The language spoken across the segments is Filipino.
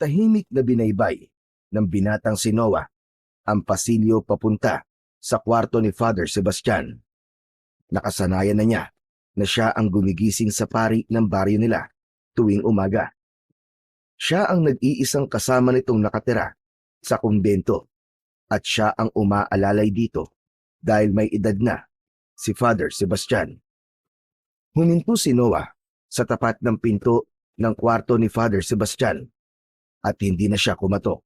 Tahimik na binaybay ng binatang si Noah ang pasilyo papunta sa kwarto ni Father Sebastian. Nakasanayan na niya na siya ang gumigising sa pari ng baryo nila tuwing umaga. Siya ang nag-iisang kasama nitong nakatira sa kumbento at siya ang umaalalay dito dahil may edad na si Father Sebastian. Huminto si Noah sa tapat ng pinto ng kwarto ni Father Sebastian at hindi na siya kumatok.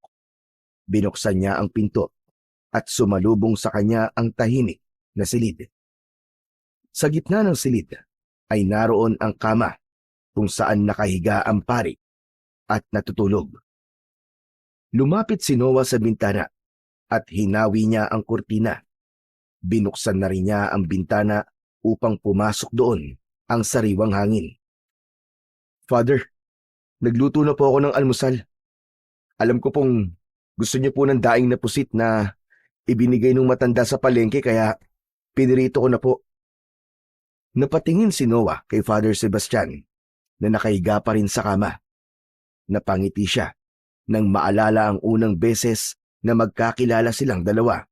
Binuksan niya ang pinto at sumalubong sa kanya ang tahimik na silid. Sa gitna ng silid ay naroon ang kama kung saan nakahiga ang pari at natutulog. Lumapit si Noah sa bintana at hinawi niya ang kurtina. Binuksan na rin niya ang bintana upang pumasok doon ang sariwang hangin. Father, nagluto na po ako ng almusal. Alam ko pong gusto niyo po ng daing na pusit na ibinigay ng matanda sa palengke kaya pinirito ko na po. Napatingin si Noah kay Father Sebastian na nakahiga pa rin sa kama. Napangiti siya nang maalala ang unang beses na magkakilala silang dalawa.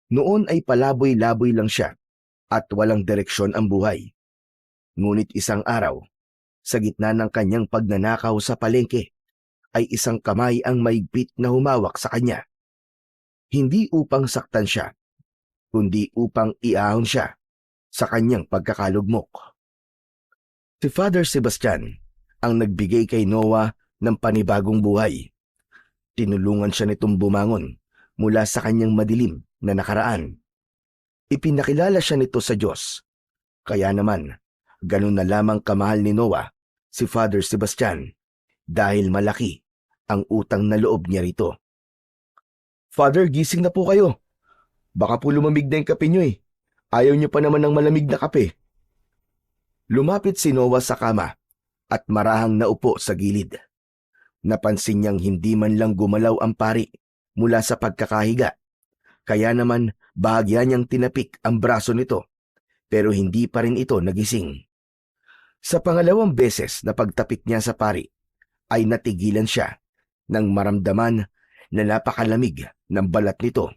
Noon ay palaboy-laboy lang siya at walang direksyon ang buhay. Ngunit isang araw, sa gitna ng kanyang pagnanakaw sa palengke, ay isang kamay ang maigpit na humawak sa kanya. Hindi upang saktan siya, kundi upang iahon siya sa kanyang pagkakalugmok. Si Father Sebastian ang nagbigay kay Noah ng panibagong buhay. Tinulungan siya nitong bumangon mula sa kanyang madilim na nakaraan. Ipinakilala siya nito sa Diyos. Kaya naman, ganun na lamang kamahal ni Noah si Father Sebastian dahil malaki ang utang na loob niya rito. Father, gising na po kayo. Baka po lumamig na yung kape niyo eh. Ayaw niyo pa naman ng malamig na kape. Lumapit si Noah sa kama at marahang naupo sa gilid. Napansin niyang hindi man lang gumalaw ang pari mula sa pagkakahiga. Kaya naman bahagya niyang tinapik ang braso nito pero hindi pa rin ito nagising. Sa pangalawang beses na pagtapik niya sa pari ay natigilan siya nang maramdaman na napakalamig ng balat nito.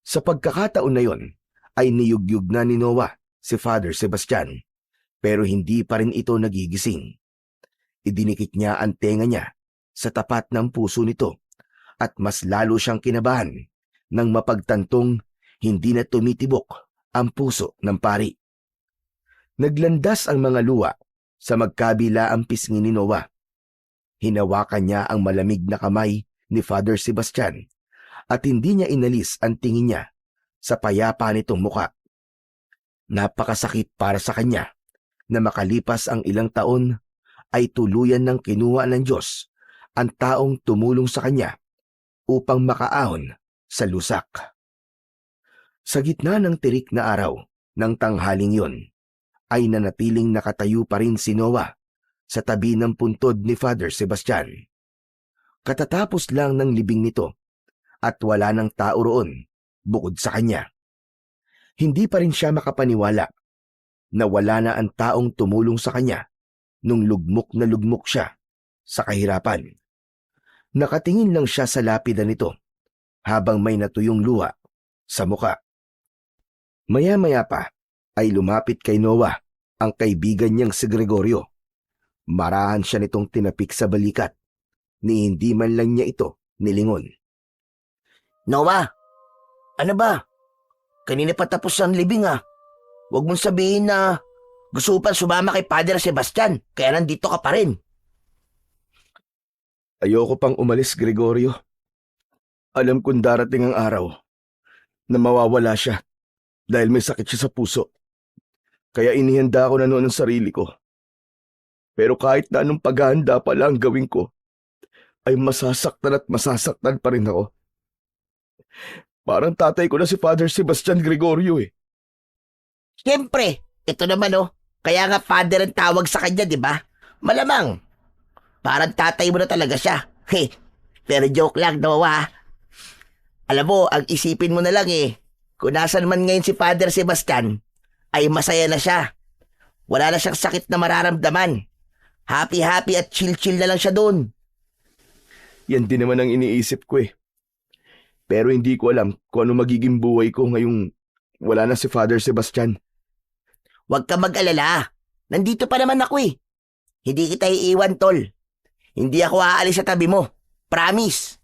Sa pagkakataon na yon ay niyugyug na ni Noah si Father Sebastian pero hindi pa rin ito nagigising. Idinikit niya ang tenga niya sa tapat ng puso nito at mas lalo siyang kinabahan nang mapagtantong hindi na tumitibok ang puso ng pari. Naglandas ang mga luha sa magkabila ang pisngi ni Noah. Hinawakan niya ang malamig na kamay ni Father Sebastian at hindi niya inalis ang tingin niya sa payapa nitong muka. Napakasakit para sa kanya na makalipas ang ilang taon ay tuluyan ng kinuha ng Diyos ang taong tumulong sa kanya upang makaahon sa lusak. Sa gitna ng tirik na araw ng tanghaling yon, ay nanatiling nakatayo pa rin si Noah sa tabi ng puntod ni Father Sebastian. Katatapos lang ng libing nito at wala ng tao roon bukod sa kanya. Hindi pa rin siya makapaniwala na wala na ang taong tumulong sa kanya nung lugmok na lugmok siya sa kahirapan. Nakatingin lang siya sa lapida nito habang may natuyong luha sa muka. Maya-maya pa ay lumapit kay Noah ang kaibigan niyang si Gregorio. Marahan siya nitong tinapik sa balikat ni hindi man lang niya ito nilingon. Noah, ano ba? Kanina pa tapos ang libing ah. Huwag mong sabihin na gusto pa sumama kay Father Sebastian kaya nandito ka pa rin. Ayoko pang umalis, Gregorio. Alam kong darating ang araw na mawawala siya dahil may sakit siya sa puso. Kaya inihanda ko na noon ang sarili ko. Pero kahit na anong paghahanda pala ang gawin ko, ay masasaktan at masasaktan pa rin ako. Parang tatay ko na si Father Sebastian, Gregorio eh. Siyempre, ito naman oh. Kaya nga father ang tawag sa kanya, di ba? Malamang. Parang tatay mo na talaga siya. Pero joke lang, Noah. Alam mo, ang isipin mo na lang eh. Kung nasan man ngayon si Father Sebastian, ay masaya na siya. Wala na siyang sakit na mararamdaman. Happy-happy at chill-chill na lang siya doon. Yan din naman ang iniisip ko eh. Pero hindi ko alam kung ano magiging buhay ko ngayong wala na si Father Sebastian. Huwag ka mag-alala. Nandito pa naman ako eh. Hindi kita iiwan, tol. Hindi ako aalis sa tabi mo. Promise.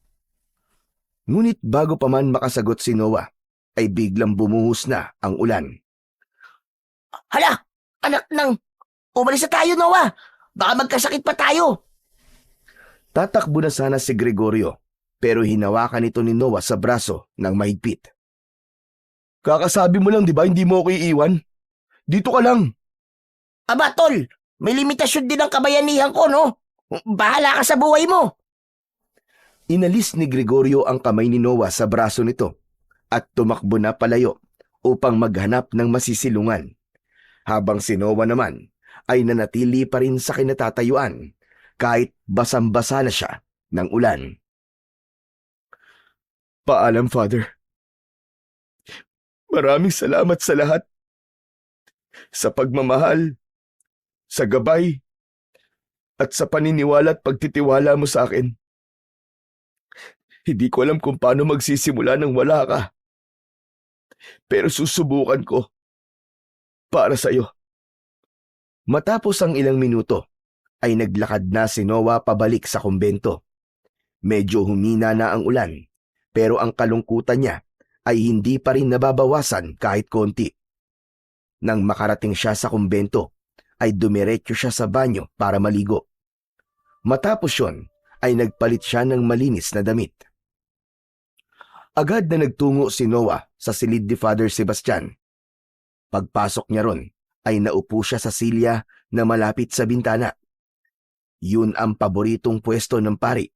Ngunit bago pa man makasagot si Noah, ay biglang bumuhos na ang ulan. Hala! Anak ng... Umalis na tayo, Noah. Baka magkasakit pa tayo. Tatakbo na sana si Gregorio, pero hinawakan ito ni Noah sa braso ng mahigpit. Kakasabi mo lang, di ba, hindi mo ako iiwan? Dito ka lang. Aba, tol. May limitasyon din ang kabayanihan ko, no? Bahala ka sa buhay mo. Inalis ni Gregorio ang kamay ni Noah sa braso nito at tumakbo na palayo upang maghanap ng masisilungan. Habang si Noah naman ay nanatili pa rin sa kinatatayuan kahit basang-basa na siya ng ulan. Paalam, Father. Maraming salamat sa lahat. Sa pagmamahal, sa gabay, at sa paniniwala at pagtitiwala mo sa akin. Hindi ko alam kung paano magsisimula nang wala ka. Pero susubukan ko para sa iyo. Matapos ang ilang minuto, ay naglakad na si Noah pabalik sa kumbento. Medyo humina na ang ulan, pero ang kalungkutan niya ay hindi pa rin nababawasan kahit konti. Nang makarating siya sa kumbento, ay dumiretso siya sa banyo para maligo. Matapos yon, ay nagpalit siya ng malinis na damit. Agad na nagtungo si Noah sa silid ni Father Sebastian. Pagpasok niya ron, ay naupo siya sa silya na malapit sa bintana. Yun ang paboritong pwesto ng pari,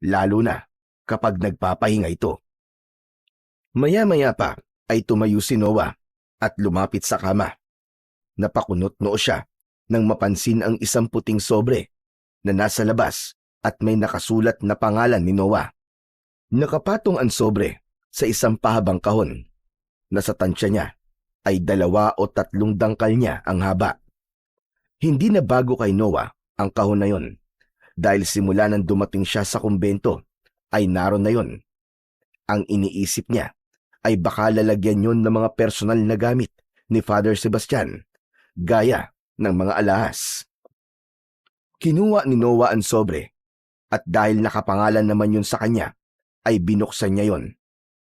lalo na kapag nagpapahinga ito. Maya-maya pa ay tumayo si Noah at lumapit sa kama. Napakunot noo siya nang mapansin ang isang puting sobre na nasa labas at may nakasulat na pangalan ni Noah. Nakapatong ang sobre sa isang pahabang kahon. Nasa tansya niya ay 2 o 3 dangkal niya ang haba. Hindi na bago kay Noah ang kahon na yon, dahil simula nang dumating siya sa kumbento ay naroon na yon. Ang iniisip niya ay baka lalagyan yon ng mga personal na gamit ni Father Sebastian, gaya ng mga alahas. Kinuha ni Noah ang sobre at dahil nakapangalan naman yun sa kanya, ay binuksan niya yon.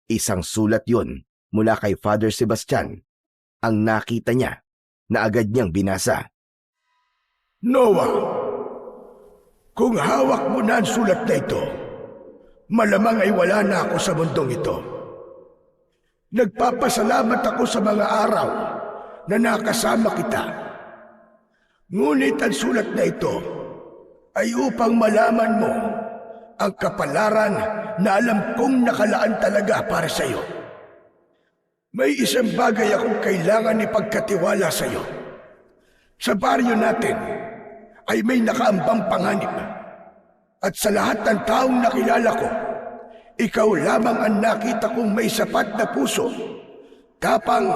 Isang sulat yon mula kay Father Sebastian. Ang nakita niya na agad niyang binasa. Noah, kung hawak mo na ang sulat na ito, malamang ay wala na ako sa mundong ito. Nagpapasalamat ako sa mga araw na nakasama kita. Ngunit ang sulat na ito ay upang malaman mo ang kapalaran na alam kong nakalaan talaga para sa iyo. May isang bagay akong kailangan ipagkatiwala sa iyo. Sa baryo natin ay may nakaambang panganib. At sa lahat ng taong nakilala ko, ikaw lamang ang nakita kong may sapat na puso, tapang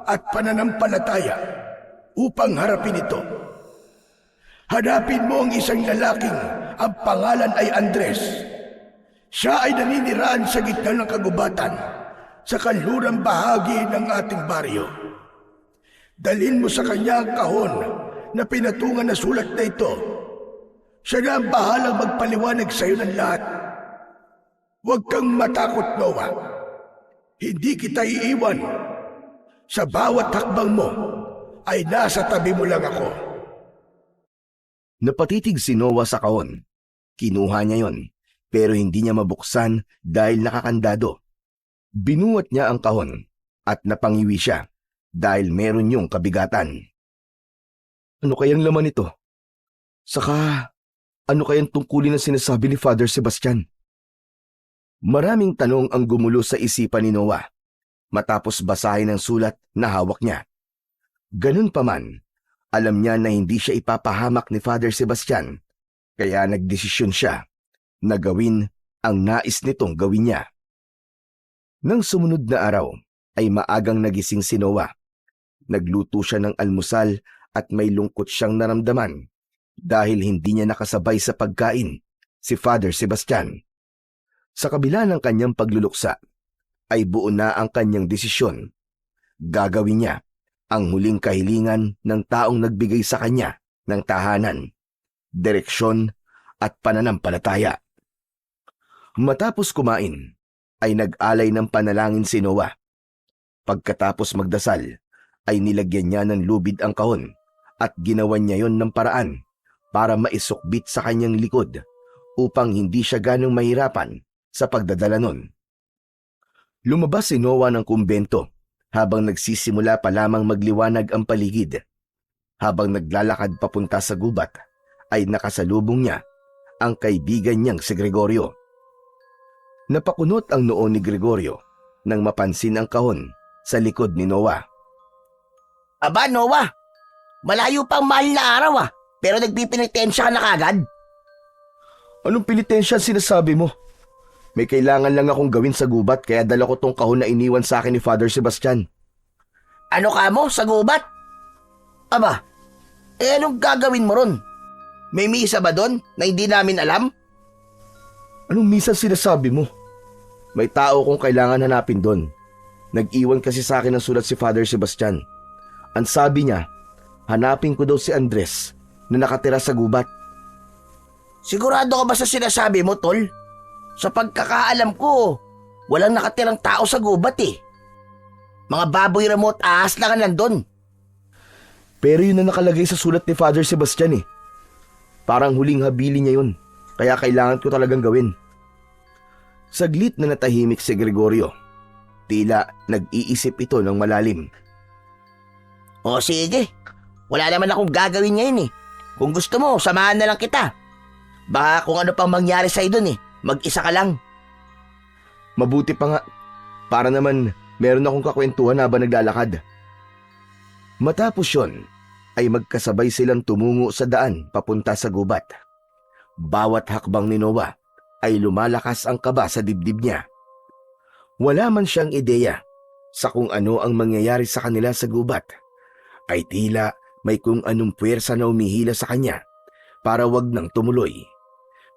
at pananampalataya upang harapin ito. Hanapin mo ang isang lalaking ang pangalan ay Andres. Siya ay naniniraan sa gitna ng kagubatan sa kanlurang bahagi ng ating baryo. Dalhin mo sa kanya ang kahon na pinatungan na sulat na ito. Siya na ang bahalang magpaliwanag sa iyo ng lahat. Huwag kang matakot, Noah. Hindi kita iiwan. Sa bawat hakbang mo ay nasa tabi mo lang ako. Napatitig si Noah sa kahon. Kinuha niya yon, pero hindi niya mabuksan dahil nakakandado. Binuhat niya ang kahon at napangiwi siya dahil meron yung kabigatan. Ano kayang laman ito? Saka, ano kayang tungkulin na sinasabi ni Father Sebastian? Maraming tanong ang gumulo sa isipan ni Noah matapos basahin ang sulat na hawak niya. Ganun pa man, alam niya na hindi siya ipapahamak ni Father Sebastian, kaya nagdesisyon siya na gawin ang nais nitong gawin niya. Nang sumunod na araw, ay maagang nagising si Noah. Nagluto siya ng almusal at may lungkot siyang naramdaman dahil hindi niya nakasabay sa pagkain si Father Sebastian. Sa kabila ng kanyang pagluluksa, ay buo na ang kanyang desisyon. Gagawin niya ang huling kahilingan ng taong nagbigay sa kanya ng tahanan, direksyon at pananampalataya. Matapos kumain, ay nag-alay ng panalangin si Noah. Pagkatapos magdasal, ay nilagyan niya ng lubid ang kahon at ginawan niya yon ng paraan para maisukbit sa kanyang likod upang hindi siya ganong mahirapan sa pagdadala nun. Lumabas si Noah ng kumbento habang nagsisimula pa lamang magliwanag ang paligid. Habang naglalakad papunta sa gubat, ay nakasalubong niya ang kaibigan niyang si Gregorio. Napakunot ang noo ni Gregorio nang mapansin ang kahon sa likod ni Noah. Aba, Noah, malayo pang mahal na araw pero nagpipinitensya ka na kagad. Anong pilitensya sinasabi mo? May kailangan lang akong gawin sa gubat kaya dala ko tong kahon na iniwan sa akin ni Father Sebastian. Ano ka mo, sa gubat? Aba, anong gagawin mo ron? May misa ba doon na hindi namin alam? Anong minsan sinasabi mo? May tao kong kailangan hanapin doon. Nag-iwan kasi sa akin ng sulat si Father Sebastian. Ang sabi niya, hanapin ko daw si Andres na nakatira sa gubat. Sigurado ka ba sa sinasabi mo, tol? Sa pagkakaalam ko, walang nakatirang tao sa gubat Mga baboy remote ahas lang nandun. Pero yun na nakalagay sa sulat ni Father Sebastian Parang huling habili niya yun, kaya kailangan ko talagang gawin. Saglit na natahimik si Gregorio. Tila nag-iisip ito ng malalim. O sige, wala naman akong gagawin ngayon Kung gusto mo, samahan na lang kita. Baka kung ano pang mangyari sa'yo dun mag-isa ka lang. Mabuti pa nga, para naman meron akong kakwentuhan habang naglalakad. Matapos yun, ay magkasabay silang tumungo sa daan papunta sa gubat. Bawat hakbang ni Noah ay lumalakas ang kaba sa dibdib niya. Wala man siyang ideya sa kung ano ang mangyayari sa kanila sa gubat, ay tila may kung anong puwersa na umihila sa kanya para wag nang tumuloy.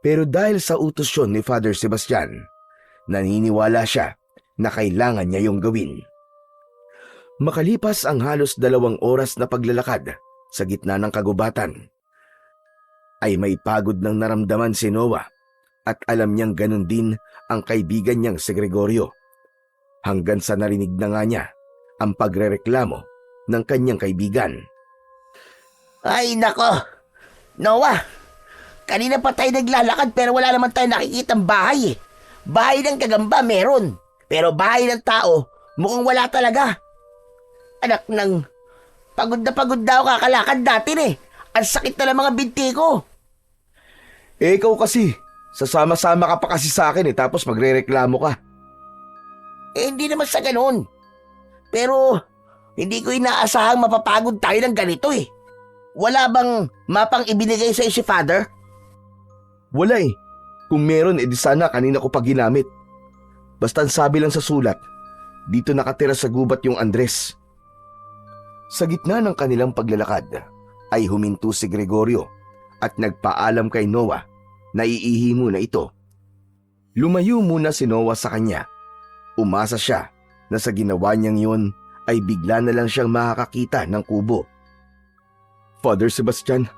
Pero dahil sa utos yun ni Father Sebastian, naniniwala siya na kailangan niya yung gawin. Makalipas ang halos 2 oras na paglalakad sa gitna ng kagubatan, ay may pagod ng naramdaman si Noah at alam niyang ganun din ang kaibigan niyang si Gregorio. Hanggang sa narinig na nga niya ang pagrereklamo ng kanyang kaibigan. Ay nako, Noah, kanina pa tayo naglalakad pero wala naman tayo nakikitang bahay Bahay ng kagamba meron, pero bahay ng tao mukhang wala talaga. Anak ng, pagod na ako kakalakad natin Ang sakit na ng mga binti ko. Ikaw kasi, sasama-sama ka pa kasi sa akin tapos magrereklamo ka. Hindi naman sa ganun. Pero hindi ko inaasahang mapapagod tayo ng ganito Wala bang mapang ibinigay sa'yo si Father? Wala Kung meron, edi sana kanina ko pa ginamit. Basta ang sabi lang sa sulat, dito nakatira sa gubat yung Andres. Sa gitna ng kanilang paglalakad, ay huminto si Gregorio at nagpaalam kay Noah na iihi muna ito. Lumayo muna si Noah sa kanya. Umasa siya na sa ginawa niyang yun ay bigla na lang siyang makakakita ng kubo. Father Sebastian,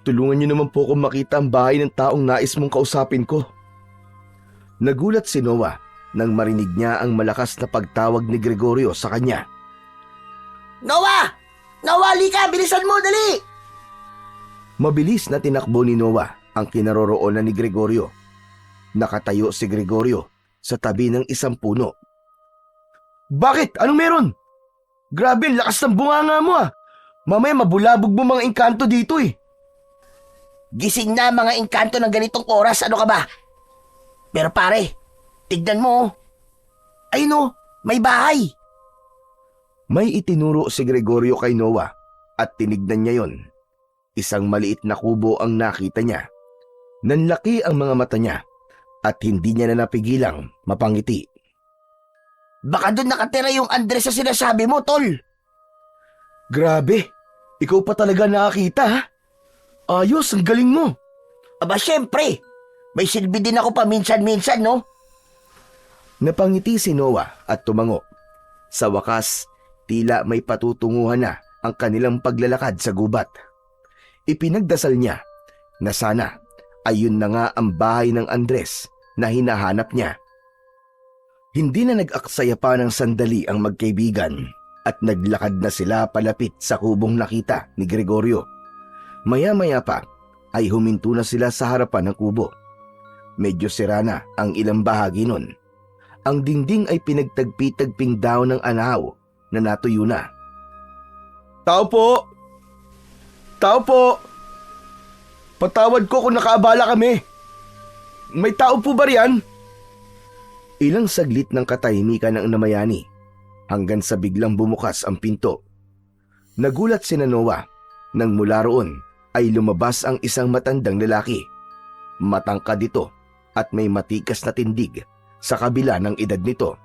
tulungan niyo naman po akong makita ang bahay ng taong nais mong kausapin ko. Nagulat si Noah nang marinig niya ang malakas na pagtawag ni Gregorio sa kanya. Noah! Noah, halika! Bilisan mo, dali! Mabilis na tinakbo ni Noah ang kinaroroonan ni Gregorio. Nakatayo si Gregorio sa tabi ng isang puno. Bakit? Anong meron? Grabe, ang lakas ng bunganga mo Mamaya mabulabog mo mga engkanto dito Gising na mga engkanto ng ganitong oras, ano ka ba? Pero pare, tignan mo. Ayun may bahay. May itinuro si Gregorio kay Noah at tinignan niya yon. Isang maliit na kubo ang nakita niya. Nanlaki ang mga mata niya at hindi niya na napigilang mapangiti. Baka doon nakatira yung Andres na sinasabi mo, tol. Grabe, ikaw pa talaga nakakita Ayos, ang galing mo. Aba syempre, May silbi din ako paminsan-minsan, no? Napangiti si Noah at tumango. Sa wakas, tila may patutunguhan na ang kanilang paglalakad sa gubat. Ipinagdasal niya na sana ayun na nga ang bahay ng Andres na hinahanap niya. Hindi na nag-aksaya pa ng sandali ang magkaibigan at naglakad na sila palapit sa kubong nakita ni Gregorio. Maya-maya pa ay huminto na sila sa harapan ng kubo. Medyo sira na ang ilang bahagi nun. Ang dingding ay pinagtagpi-tagping daw ng anahaw na natuyo na. Tao po! Tao po! Patawad ko kung nakaabala kami. May tao po ba riyan? Ilang saglit ng katahimikan ang namayani hanggang sa biglang bumukas ang pinto. Nagulat si Noah nang mula roon ay lumabas ang isang matandang lalaki. Matangkad ito at may matikas na tindig sa kabila ng edad nito.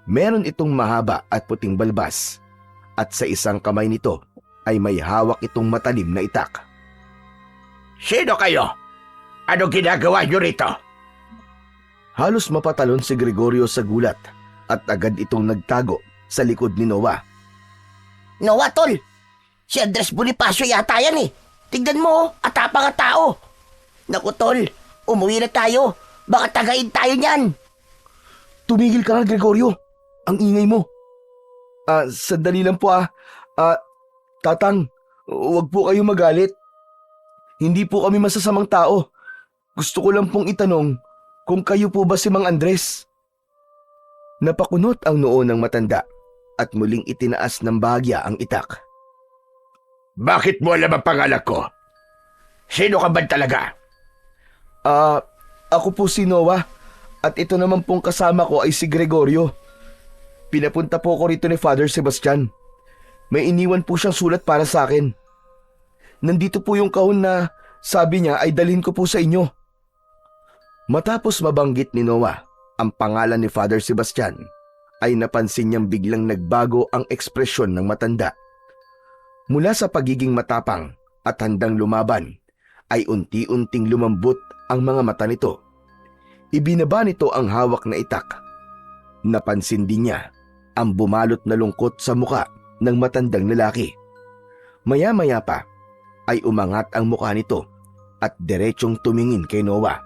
Meron itong mahaba at puting balbas at sa isang kamay nito ay may hawak itong matalim na itak. Sino kayo? Ano ginagawa niyo rito? Halos mapatalon si Gregorio sa gulat at agad itong nagtago sa likod ni Noah. Noah, tol! Si Andres Bonifacio yata yan eh. Tignan mo, atapang nga tao. Naku, tol, umuwi na tayo. Baka tagain tayo niyan. Tumigil ka nga, Gregorio. Ang ingay mo. Sandali lang po Tatang, huwag po kayo magalit. Hindi po kami masasamang tao. Gusto ko lang pong itanong kung kayo po ba si Mang Andres? Napakunot ang noo ng matanda at muling itinaas ng bahagya ang itak. Bakit mo alam ang pangalan ko? Sino ka ba talaga? Ako po si Noah at ito naman pong kasama ko ay si Gregorio. Pinapunta po ko rito ni Father Sebastian. May iniwan po siyang sulat para sa akin. Nandito po yung kahon na sabi niya ay dalhin ko po sa inyo. Matapos mabanggit ni Noah ang pangalan ni Father Sebastian, ay napansin niyang biglang nagbago ang ekspresyon ng matanda. Mula sa pagiging matapang at handang lumaban, ay unti-unting lumambot ang mga mata nito. Ibinaba nito ang hawak na itak. Napansin din niya ang bumalot na lungkot sa muka ng matandang lalaki. Maya-maya pa ay umangat ang mukha nito at diretsong tumingin kay Noah.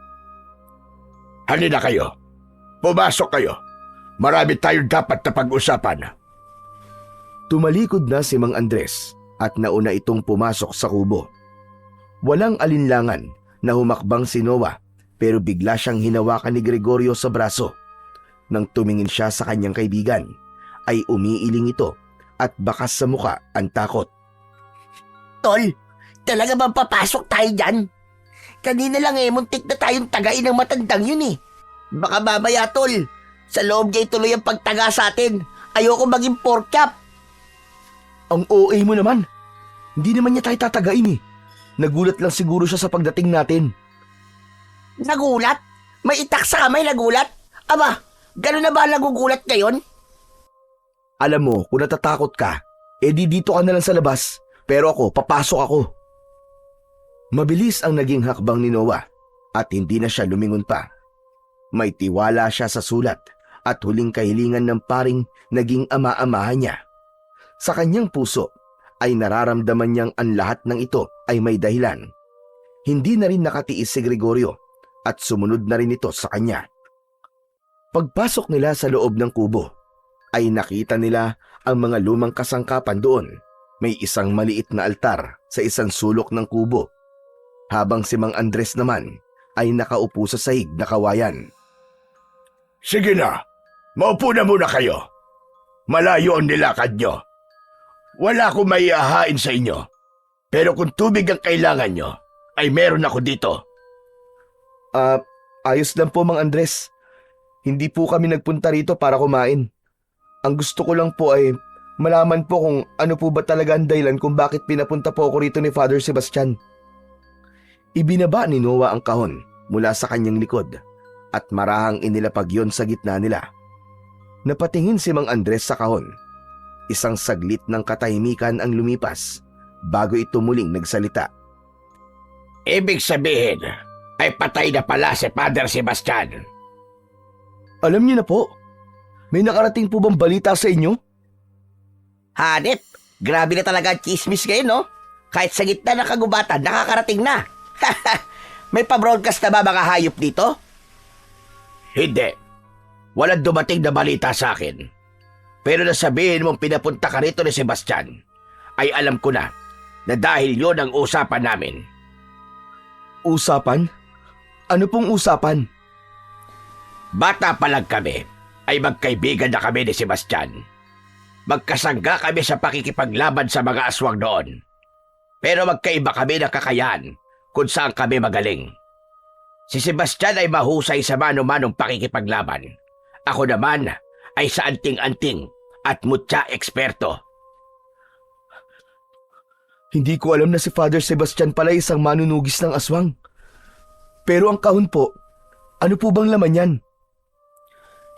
Halina kayo. Pumasok kayo. Marami tayong dapat na pag-usapan. Tumalikod na si Mang Andres at nauna itong pumasok sa kubo. Walang alinlangan na humakbang si Noah pero bigla siyang hinawakan ni Gregorio sa braso. Nang tumingin siya sa kanyang kaibigan, ay umiiling ito at bakas sa muka ang takot. Tol, talaga bang papasok tayo dyan? Kanina lang muntik na tayong tagain ng matandang yun eh. Baka mamaya, tol, sa loob niya ituloy ang pagtaga sa atin. Ayoko maging pork chop. Ang OA mo naman. Hindi naman niya tayo tatagain eh. Nagulat lang siguro siya sa pagdating natin. Nagulat? May itak sa kamay, nagulat? Aba, gano'n na ba nagugulat ngayon? Alam mo, kung natatakot ka, edi dito ka na lang sa labas. Pero ako, papasok ako. Mabilis ang naging hakbang ni Noah at hindi na siya lumingon pa. May tiwala siya sa sulat at huling kahilingan ng paring naging ama-amahan niya. Sa kanyang puso ay nararamdaman niyang ang lahat ng ito ay may dahilan. Hindi na rin nakatiis si Gregorio at sumunod na rin ito sa kanya. Pagpasok nila sa loob ng kubo, ay nakita nila ang mga lumang kasangkapan doon. May isang maliit na altar sa isang sulok ng kubo, habang si Mang Andres naman ay nakaupo sa sahig na kawayan. Sige na, maupo na muna kayo. Malayo ang nilakad nyo. Wala akong maiahain sa inyo. Pero kung tubig ang kailangan nyo, ay meron ako dito. Ayos lang po, Mang Andres. Hindi po kami nagpunta rito para kumain. Ang gusto ko lang po ay malaman po kung ano po ba talaga ang dahilan kung bakit pinapunta po ako rito ni Father Sebastian. Ibinaba ni Noah ang kahon mula sa kanyang likod at marahang inilapag yon sa gitna nila. Napatingin si Mang Andres sa kahon. Isang saglit ng katahimikan ang lumipas bago ito muling nagsalita. Ibig sabihin, ay patay na pala si Father Sebastian. Alam niyo na po. May nakarating po bang balita sa inyo? Hanep, grabe na talaga ang chismis ngayon, no? Kahit sa gitna ng kagubatan, nakakarating na. May pa-broadcast na ba mga hayop dito? Hindi. Walang dumating na balita sa akin. Pero nasabihin mong pinapunta ka rito ni Sebastian, ay alam ko na dahil yon ang usapan namin. Usapan? Ano pong usapan? Bata pa lang kami, ay magkaibigan na kami ni Sebastian. Magkasangga kami sa pakikipaglaban sa mga aswang noon. Pero magkaiba kami ng kakayahan kung saan kami magaling. Si Sebastian ay mahusay sa mano-manong pakikipaglaban. Ako naman ay sa anting-anting at mutya eksperto. Hindi ko alam na si Father Sebastian pala isang manunugis ng aswang. Pero ang kahon po, ano po bang laman yan?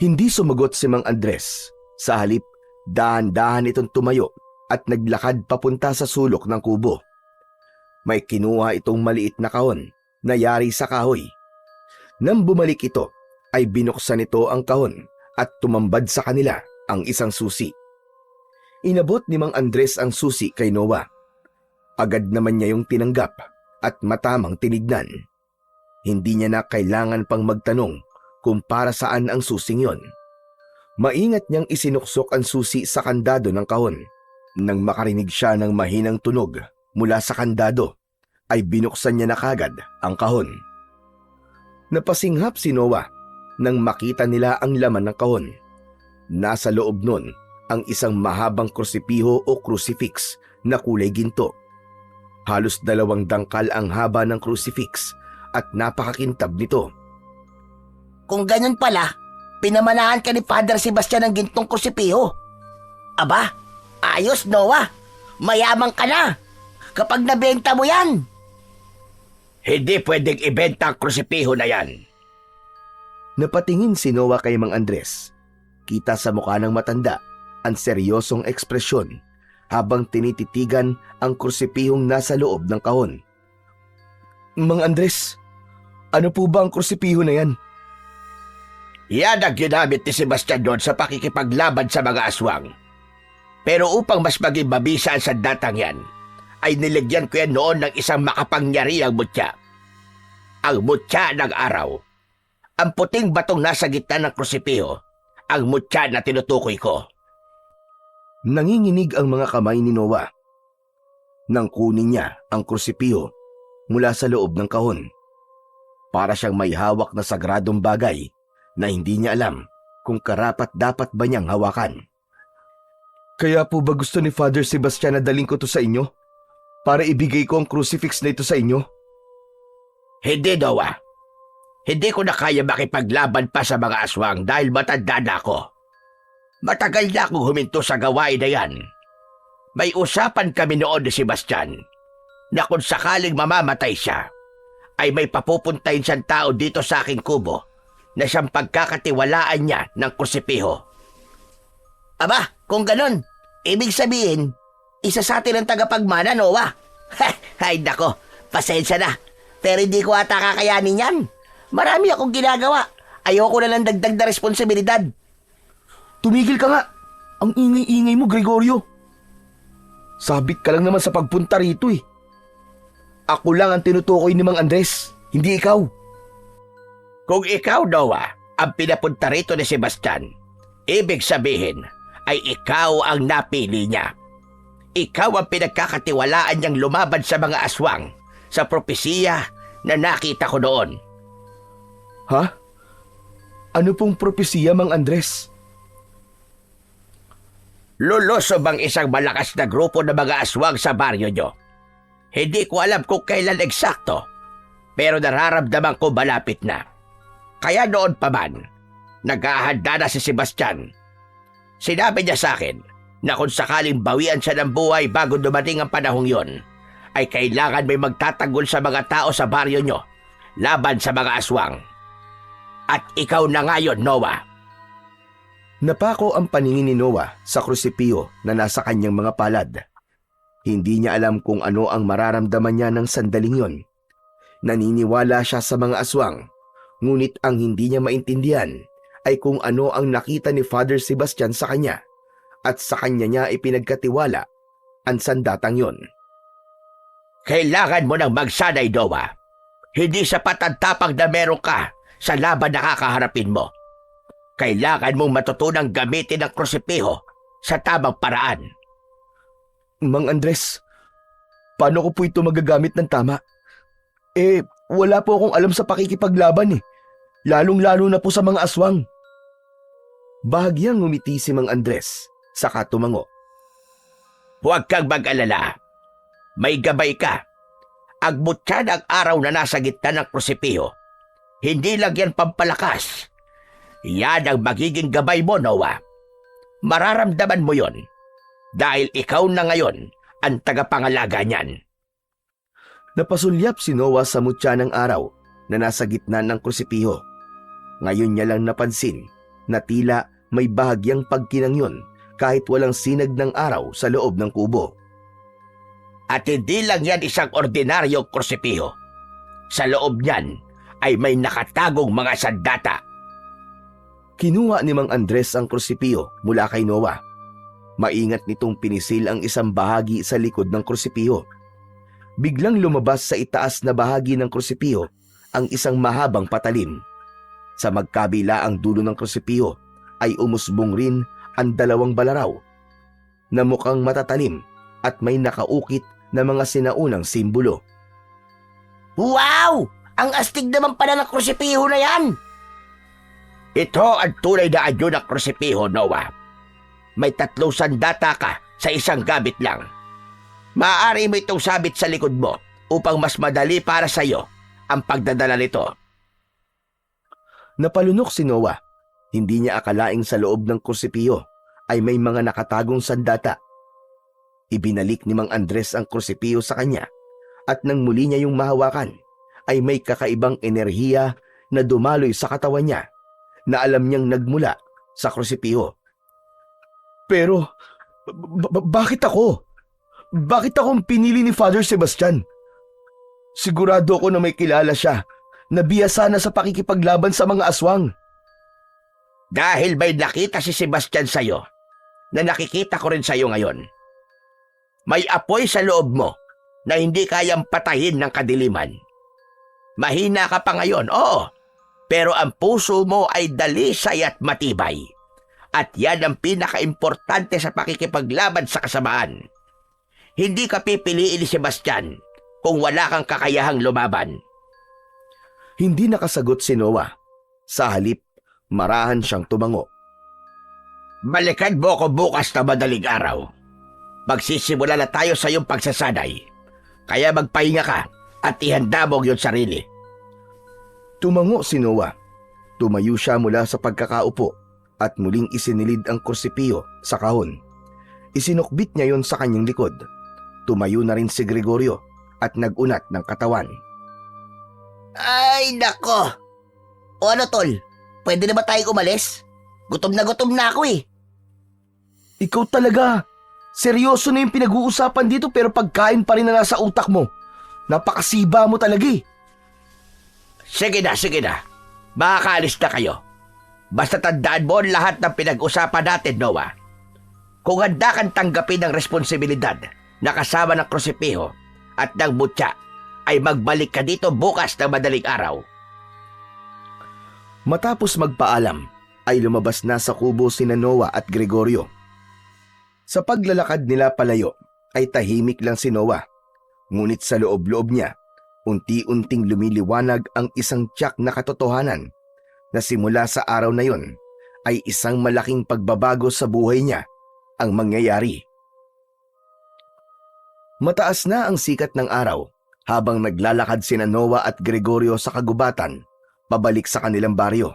Hindi sumagot si Mang Andres. Sa halip, dahan-dahan itong tumayo at naglakad papunta sa sulok ng kubo. May kinuha itong maliit na kahon na yari sa kahoy. Nang bumalik ito, ay binuksan ito ang kahon at tumambad sa kanila ang isang susi. Inabot ni Mang Andres ang susi kay Noah. Agad naman niya yung tinanggap at matamang tinignan. Hindi niya na kailangan pang magtanong kung para saan ang susing yon. Maingat niyang isinuksok ang susi sa kandado ng kahon. Nang makarinig siya ng mahinang tunog mula sa kandado, ay binuksan niya na kagad ang kahon. Napasinghap si Noah nang makita nila ang laman ng kahon. Nasa loob nun ang isang mahabang krusipiho o crucifix na kulay ginto. Halos 2 dangkal ang haba ng crucifix at napakakintab nito. Kung ganyan pala, pinamanahan ka ni Father Sebastian ng gintong krusipiho. Aba, ayos Noah. Mayamang ka na kapag nabenta mo yan. Hindi pwedeng ibenta ang krusipiho na yan. Napatingin si Noah kay Mang Andres. Kita sa mukha ng matanda ang seryosong ekspresyon habang tinititigan ang krusipihong nasa loob ng kahon. Mang Andres, ano po ba ang krusipiho na yan? Yan ang ginamit ni Sebastian doon sa pakikipaglaban sa mga aswang. Pero upang mas maging mabisa ang sandatang yan, ay niligyan ko yan noon ng isang makapangyarihang mutya. Ang mutya ng araw. Ang puting batong nasa gitna ng krusipiho, ang mutya na tinutukoy ko. Nanginginig ang mga kamay ni Noah. Nang kunin niya ang krusipiho mula sa loob ng kahon. Para siyang may hawak na sagradong bagay na hindi niya alam kung karapat-dapat ba niyang hawakan. Kaya po ba gusto ni Father Sebastian na daling ko to sa inyo? Para ibigay ko ang crucifix na ito sa inyo? Hindi, Noah. Hindi ko na kaya makipaglaban pa sa mga aswang dahil matanda na ako. Matagal na akong huminto sa gawain na yan. May usapan kami noon ni Sebastian na kung sakaling mamamatay siya, ay may papupuntahin siyang tao dito sa aking kubo na siyang pagkakatiwalaan niya ng krusipiho. Aba, kung ganon, ibig sabihin, isa sa atin ang tagapagmana, Noah. Ay nako, pasensya na. Pero hindi ko ata kakayanin yan. Marami akong ginagawa. Ayoko na lang dagdag na responsibilidad. Tumigil ka nga! Ang ingay-ingay mo, Gregorio. Sabit ka lang naman sa pagpunta rito eh. Ako lang ang tinutukoy ni Mang Andres, hindi ikaw. Kung ikaw, Noah, ang pinapunta rito ni Sebastian, ibig sabihin ay ikaw ang napili niya. Ikaw ang pinagkakatiwalaan niyang lumaban sa mga aswang sa propesiya na nakita ko noon. Ha? Ano pong propesiya, Mang Andres? Lulusob ang isang malakas na grupo ng mga aswang sa baryo niyo. Hindi ko alam kung kailan eksakto, pero nararamdaman ko malapit na. Kaya noon pa man, naghahanda na si Sebastian. Sinabi niya sa akin na kung sakaling bawian siya ng buhay bago dumating ang panahong yon, ay kailangan may magtatanggol sa mga tao sa baryo niyo laban sa mga aswang. At ikaw na ngayon, Noah. Napako ang paningin ni Noah sa krusipiho na nasa kanyang mga palad. Hindi niya alam kung ano ang mararamdaman niya ng sandaling yon. Naniniwala siya sa mga aswang, ngunit ang hindi niya maintindihan ay kung ano ang nakita ni Father Sebastian sa kanya at sa kanya niya ipinagkatiwala ang sandatang yon. Kailangan mo nang magsanay, Noah. Hindi sapat ang tapang na meron ka sa laban na kakaharapin mo. Kailangan mong matutunang gamitin ang krusipiho sa tamang paraan. Mang Andres, paano ko po ito magagamit ng tama? Wala po akong alam sa pakikipaglaban eh. Lalong-lalo na po sa mga aswang. Bahagyang ngumiti si Mang Andres, saka tumango. Huwag kang mag-alala. May gabay ka. Agmutya ng araw na nasa gitna ng krusipiho. Hindi lang yan pampalakas. Yan ang magiging gabay mo, Noah. Mararamdaman mo yon dahil ikaw na ngayon ang tagapangalaga niyan. Napasulyap si Noah sa mutya ng araw na nasa gitna ng krusipiho. Ngayon niya lang napansin na tila may bahagyang pagkinangyon kahit walang sinag ng araw sa loob ng kubo. At hindi lang yan isang ordinaryong krusipiho. Sa loob niyan ay may nakatagong mga sandata. Kinuha ni Mang Andres ang krusipiho mula kay Noah. Maingat nitong pinisil ang isang bahagi sa likod ng krusipiho. Biglang lumabas sa itaas na bahagi ng krusipiho ang isang mahabang patalim. Sa magkabila ang dulo ng krusipiho ay umusbong rin ang dalawang balaraw na mukhang matatalim at may nakaukit na mga sinaunang simbolo. Wow! Ang astig naman pala ng krusipiho na yan! Ito ang tunay na anyo ng krusipiho, Noah. May 3 sandata ka sa isang gamit lang. Maaari mo itong sabit sa likod mo upang mas madali para sa iyo ang pagdadala nito. Napalunok si Noah. Hindi niya akalaing sa loob ng krusipiho ay may mga nakatagong sandata. Ibinalik ni Mang Andres ang krusipiho sa kanya at nang muli niya yung mahawakan ay may kakaibang enerhiya na dumaloy sa katawan niya na alam niyang nagmula sa krusipiho. Pero, bakit ako? Bakit ako ang pinili ni Father Sebastian? Sigurado ko na may kilala siya na biyasa na sa pakikipaglaban sa mga aswang. Dahil may nakita si Sebastian sa iyo na nakikita ko rin sa iyo ngayon. May apoy sa loob mo na hindi kayang patayin ng kadiliman. Mahina ka pa ngayon, oo. Pero ang puso mo ay dalisay at matibay. At yan ang pinaka-importante sa pakikipaglaban sa kasamaan. Hindi ka pipiliin ni Sebastian kung wala kang kakayahang lumaban. Hindi nakasagot si Noah. Sa halip, marahan siyang tumango. Balikan mo ko bukas na madaling araw. Magsisimula na tayo sa iyong pagsasanay. Kaya magpahinga ka at ihanda mo ang iyong sarili. Tumango si Noah. Tumayo siya mula sa pagkakaupo at muling isinilid ang krusipiho sa kahon. Isinukbit niya yon sa kanyang likod. Tumayo na rin si Gregorio at nagunat ng katawan. Ay, nako! O ano, tol? Pwede na ba tayo umalis? Gutom na ako eh. Ikaw talaga! Seryoso na yung pinag-uusapan dito pero pagkain pa rin na nasa utak mo. Napakasiba mo talaga eh. Sige na. Makakaalis na kayo. Basta tandaan mo ang lahat ng pinag-usapan natin, Noah. Kung handa kang tanggapin ang responsibilidad na kasama ng krusipiho at ng mutya, ay magbalik ka dito bukas ng madaling araw. Matapos magpaalam, ay lumabas na sa kubo sina Noah at Gregorio. Sa paglalakad nila palayo, ay tahimik lang si Noah. Ngunit sa loob-loob niya, unti-unting lumiliwanag ang isang tiyak na katotohanan na simula sa araw na yon ay isang malaking pagbabago sa buhay niya ang mangyayari. Mataas na ang sikat ng araw habang naglalakad sina Noah at Gregorio sa kagubatan pabalik sa kanilang baryo.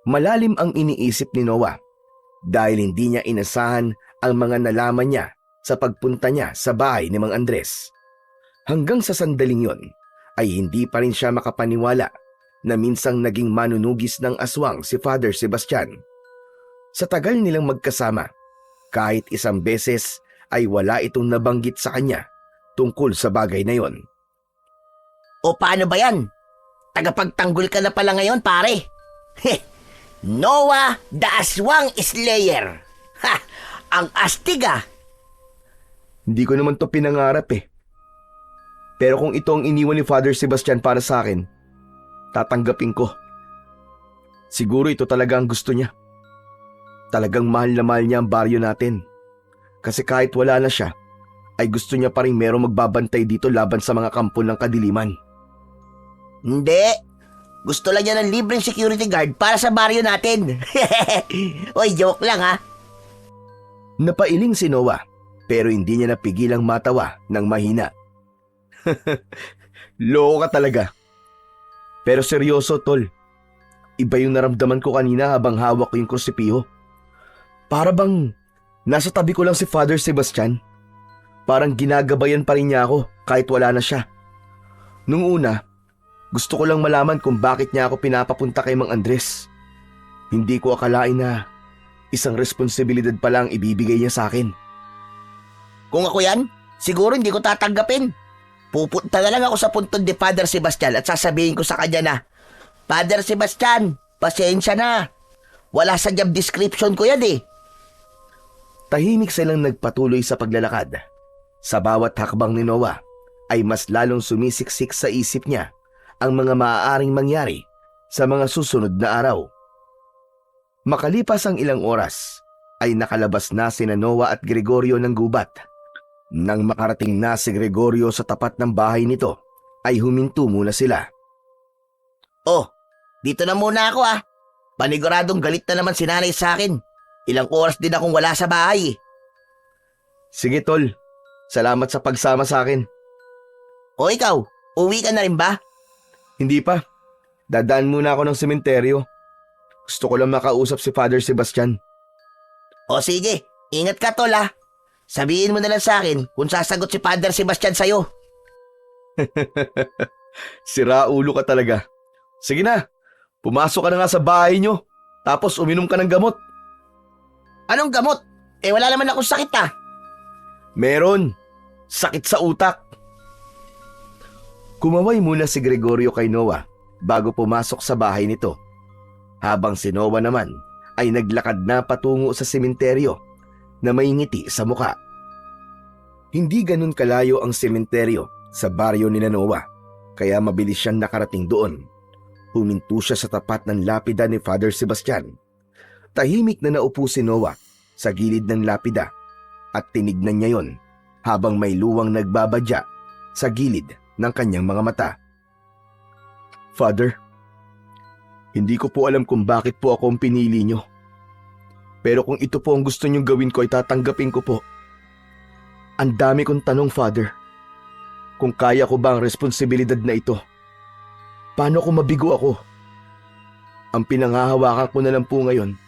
Malalim ang iniisip ni Noah dahil hindi niya inasahan ang mga nalaman niya sa pagpunta niya sa bahay ni Mang Andres. Hanggang sa sandaling yon ay hindi pa rin siya makapaniwala na minsang naging manunugis ng aswang si Father Sebastian. Sa tagal nilang magkasama, kahit isang beses ay wala itong nabanggit sa kanya tungkol sa bagay na yon. O paano ba yan? Tagapagtanggol ka na pala ngayon, pare. Noah the Aswang Slayer. Ha! Ang astig ah. Hindi ko naman to pinangarap eh. Pero kung ito ang iniwan ni Father Sebastian para sa akin, tatanggapin ko. Siguro ito talaga ang gusto niya. Talagang mahal na mahal niya ang baryo natin. Kasi kahit wala na siya, ay gusto niya pa rin merong magbabantay dito laban sa mga kampo ng kadiliman. Hindi. Gusto lang niya ng libreng security guard para sa baryo natin. Oy, joke lang ha. Napailing si Noah, pero hindi niya napigilang matawa ng mahina. Loko ka talaga. Pero seryoso, tol. Iba yung naramdaman ko kanina habang hawak ko yung krusipiho. Para bang nasa tabi ko lang si Father Sebastian. Parang ginagabayan pa rin niya ako kahit wala na siya. Nung una, gusto ko lang malaman kung bakit niya ako pinapapunta kay Mang Andres. Hindi ko akalain na isang responsibilidad pala ang ibibigay niya sa akin. Kung ako yan, siguro hindi ko tatanggapin. Pupunta na lang ako sa puntod ni Father Sebastian at sasabihin ko sa kanya na, Father Sebastian, pasensya na. Wala sa job description ko yan eh. Tahimik silang nagpatuloy sa paglalakad. Sa bawat hakbang ni Noah ay mas lalong sumisiksik sa isip niya ang mga maaaring mangyari sa mga susunod na araw. Makalipas ang ilang oras ay nakalabas na sina Noah at Gregorio ng gubat. Nang makarating na si Gregorio sa tapat ng bahay nito, ay huminto muna sila. Oh, dito na muna ako ah. Paniguradong galit na naman si nanay sa akin. Ilang oras din akong wala sa bahay. Sige tol, salamat sa pagsama sa akin. O ikaw, uwi ka na rin ba? Hindi pa, dadaan muna ako ng sementeryo. Gusto ko lang makausap si Father Sebastian. O sige, ingat ka tol ah. Sabihin mo na lang sa akin kung sasagot si Father Sebastian sa'yo. Sira ulo ka talaga. Sige na, pumasok ka na nga sa bahay nyo, tapos uminom ka ng gamot. Anong gamot? Eh wala naman akong sakit ah. Meron, sakit sa utak. Kumaway muna si Gregorio kay Noah bago pumasok sa bahay nito. Habang si Noah naman ay naglakad na patungo sa sementeryo na may ngiti sa muka. Hindi ganun kalayo ang sementeryo sa baryo ni Noah, kaya mabilis siyang nakarating doon. Huminto siya sa tapat ng lapida ni Father Sebastian. Tahimik na naupo si Noah sa gilid ng lapida at tinignan niya yon habang may luwang nagbabadya sa gilid ng kanyang mga mata. Father, hindi ko po alam kung bakit po ako ang pinili niyo. Pero kung ito po ang gusto niyong gawin ko ay tatanggapin ko po. Ang dami kong tanong, Father. Kung kaya ko ba ang responsibilidad na ito? Paano kung mabigo ako? Ang pinanghahawakan ko na lang po ngayon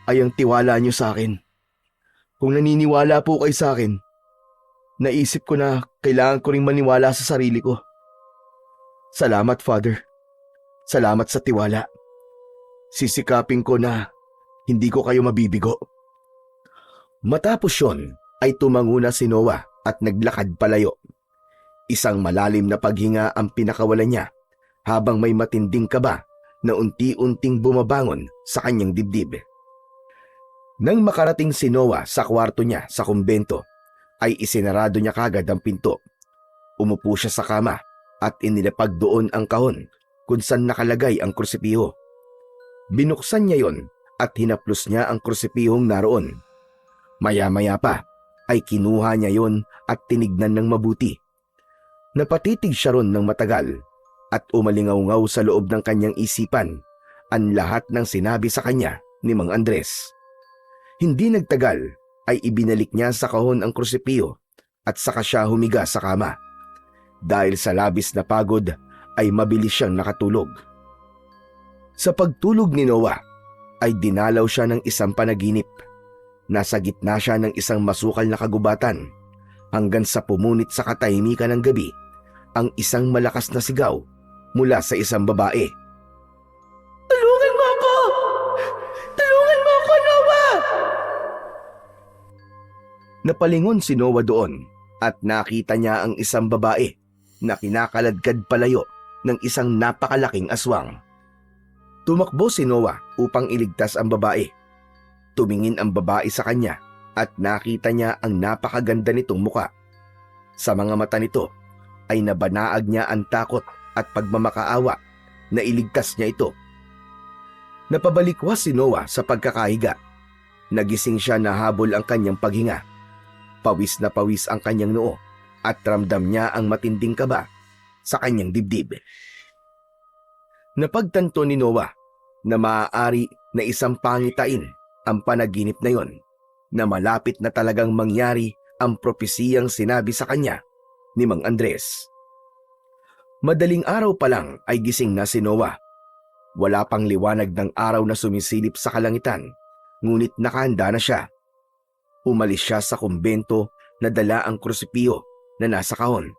ay ang tiwala niyo sa akin. Kung naniniwala po kayo sa akin, naisip ko na kailangan ko ring maniwala sa sarili ko. Salamat, Father. Salamat sa tiwala. Sisikapin ko na hindi ko kayo mabibigo. Matapos yon ay tumango na si Noah at naglakad palayo. Isang malalim na paghinga ang pinakawalan niya habang may matinding kaba na unti-unting bumabangon sa kanyang dibdib. Nang makarating si Noah sa kwarto niya sa kumbento, ay isinarado niya kagad ang pinto. Umupo siya sa kama at inilapag doon ang kahon kung saan nakalagay ang krusipiho. Binuksan niya yon at hinaplos niya ang krusipihong naroon. Maya-maya pa ay kinuha niya yon at tinignan ng mabuti. Napatitig siya ron ng matagal at umalingaw-ngaw sa loob ng kanyang isipan ang lahat ng sinabi sa kanya ni Mang Andres. Hindi nagtagal ay ibinalik niya sa kahon ang krusipiho at saka siya humiga sa kama. Dahil sa labis na pagod ay mabilis siyang nakatulog. Sa pagtulog ni Noah ay dinalaw siya ng isang panaginip. Nasa gitna siya ng isang masukal na kagubatan hanggang sa pumunit sa katahimikan ng gabi ang isang malakas na sigaw mula sa isang babae. Tulungan mo ako! Tulungan mo ako, Noah! Napalingon si Noah doon at nakita niya ang isang babae na kinakaladkad palayo ng isang napakalaking aswang. Tumakbo si Noah upang iligtas ang babae. Tumingin ang babae sa kanya at nakita niya ang napakaganda nitong muka. Sa mga mata nito ay nabanaag niya ang takot at pagmamakaawa na iligtas niya ito. Napabalikwas si Noah sa pagkakahiga. Nagising siya na habol ang kanyang paghinga. Pawis na pawis ang kanyang noo at ramdam niya ang matinding kaba sa kanyang dibdib. Napagtanto ni Noah na maaari na isang pangitain ang panaginip na yon, na malapit na talagang mangyari ang propesiyang sinabi sa kanya ni Mang Andres. Madaling araw pa lang ay gising na si Noah. Wala pang liwanag ng araw na sumisilip sa kalangitan, ngunit nakahanda na siya. Umalis siya sa kumbento na dala ang krusipiyo na nasa kahon.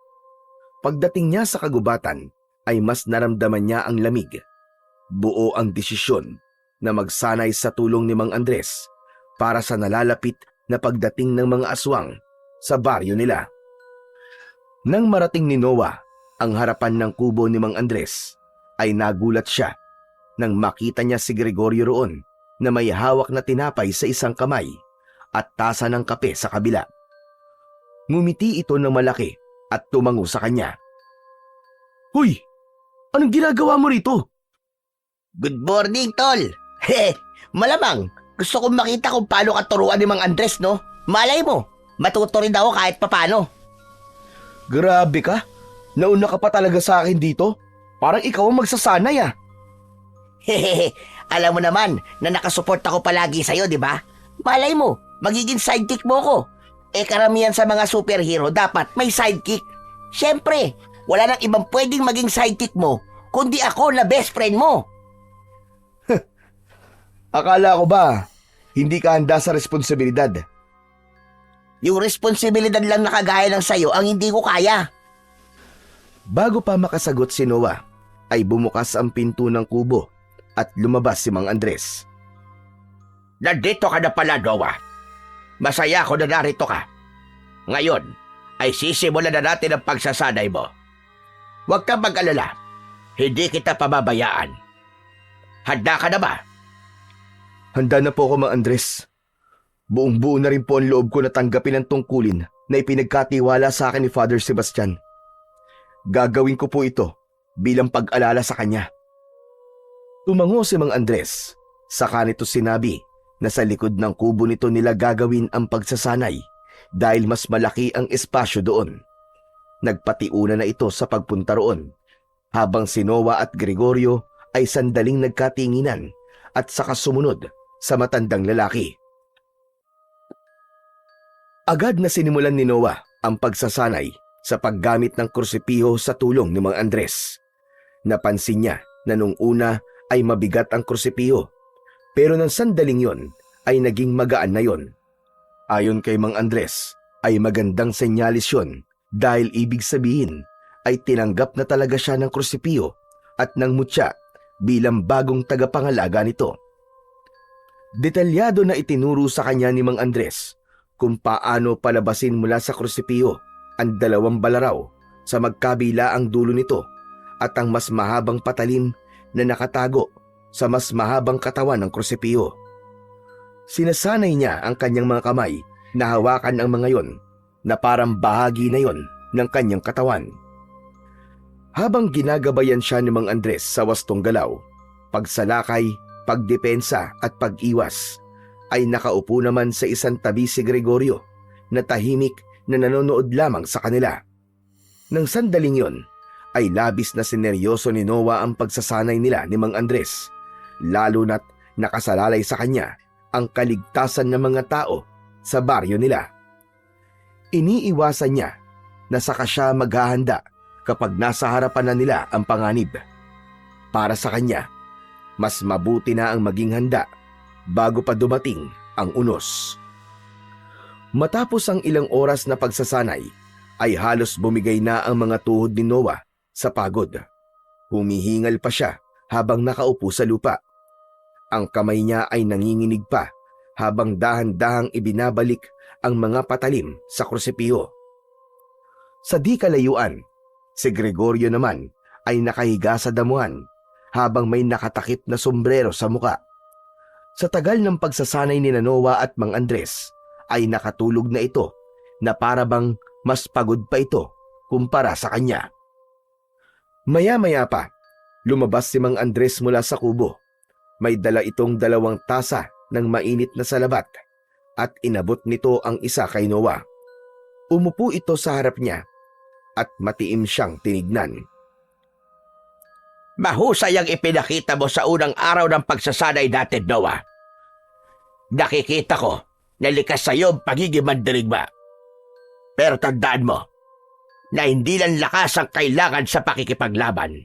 Pagdating niya sa kagubatan ay mas naramdaman niya ang lamig. Buo ang desisyon na magsanay sa tulong ni Mang Andres para sa nalalapit na pagdating ng mga aswang sa baryo nila. Nang marating ni Noah ang harapan ng kubo ni Mang Andres, ay nagulat siya nang makita niya si Gregorio roon na may hawak na tinapay sa isang kamay at tasa ng kape sa kabila. Ngumiti ito ng malaki at tumango sa kanya. "Hoy! Anong ginagawa mo rito?" Good morning, tol. Malamang, gusto kong makita kung paano ka turuan ni Mang Andres, no? Malay mo, matuto rin ako kahit papano. Grabe ka! Nauna ka pa talaga sa akin dito. Parang ikaw ang magsasanay ah. Alam mo naman na nakasupport ako palagi sa'yo, di ba? Malay mo, magiging sidekick mo ko. Karamihan sa mga superhero dapat may sidekick. Siyempre, wala nang ibang pwedeng maging sidekick mo kundi ako na best friend mo. Akala ko ba, hindi ka handa sa responsibilidad? Yung responsibilidad lang na kagaya ng sayo ang hindi ko kaya. Bago pa makasagot si Noah, ay bumukas ang pinto ng kubo at lumabas si Mang Andres. Nandito ka na pala, Noah. Masaya ako na narito ka. Ngayon ay sisimulan na natin ang pagsasanay mo. Huwag kang mag-alala. Hindi kita pababayaan. Handa ka na ba? Handa na po ako, Mang Andres. Buong-buo na rin po ang loob ko na tanggapin ang tungkulin na ipinagkatiwala sa akin ni Father Sebastian. Gagawin ko po ito bilang pag-alala sa kanya. Tumango si Mang Andres. Saka nito sinabi na sa likod ng kubo nito nila gagawin ang pagsasanay dahil mas malaki ang espasyo doon. Nagpatiuna na ito sa pagpunta roon, habang si Noah at Gregorio ay sandaling nagkatinginan at saka sumunod sa matandang lalaki. Agad na sinimulan ni Noah ang pagsasanay sa paggamit ng krusipiho sa tulong ni Mang Andres. Napansin niya na nung una ay mabigat ang krusipiho, pero nang sandaling yon ay naging magaan na yon. Ayon kay Mang Andres ay magandang senyalis yon dahil ibig sabihin ay tinanggap na talaga siya ng krusipiho at ng mutya bilang bagong tagapangalaga nito. Detalyado na itinuro sa kanya ni Mang Andres kung paano palabasin mula sa krusipiho ang dalawang balaraw sa magkabila ang dulo nito at ang mas mahabang patalim na nakatago sa mas mahabang katawan ng krusipiho. Sinasanay niya ang kanyang mga kamay na hawakan ang mga yon na parang bahagi na yon ng kanyang katawan. Habang ginagabayan siya ni Mang Andres sa wastong galaw, pagsalakay, pagdepensa at pag-iwas, ay nakaupo naman sa isang tabi si Gregorio na tahimik na nanonood lamang sa kanila. Nang sandaling yon, ay labis na sineryoso ni Noah ang pagsasanay nila ni Mang Andres, lalo na't nakasalalay sa kanya ang kaligtasan ng mga tao sa baryo nila. Iniiwasan niya na saka siya maghahanda kapag nasa harapan na nila ang panganib. Para sa kanya, mas mabuti na ang maging handa bago pa dumating ang unos. Matapos ang ilang oras na pagsasanay, ay halos bumigay na ang mga tuhod ni Noah sa pagod. Humihingal pa siya habang nakaupo sa lupa. Ang kamay niya ay nanginginig pa habang dahan-dahang ibinabalik ang mga patalim sa krusipiho. Sa di kalayuan Si Gregorio naman ay nakahiga sa damuhan habang may nakatakip na sombrero sa muka. Sa tagal ng pagsasanay ni Noah at Mang Andres ay nakatulog na ito na para bang mas pagod pa ito kumpara sa kanya. Maya-maya pa, lumabas si Mang Andres mula sa kubo. May dala itong 2 tasa ng mainit na salabat at inabot nito ang isa kay Noah. Umupo ito sa harap niya at matiim siyang tinignan. Mahusay ang ipinakita mo sa unang araw ng pagsasanay natin, Noah. Nakikita ko na likas sa iyo ang pagiging mandirigma. Pero tandaan mo na hindi lang lakas ang kailangan sa pakikipaglaban.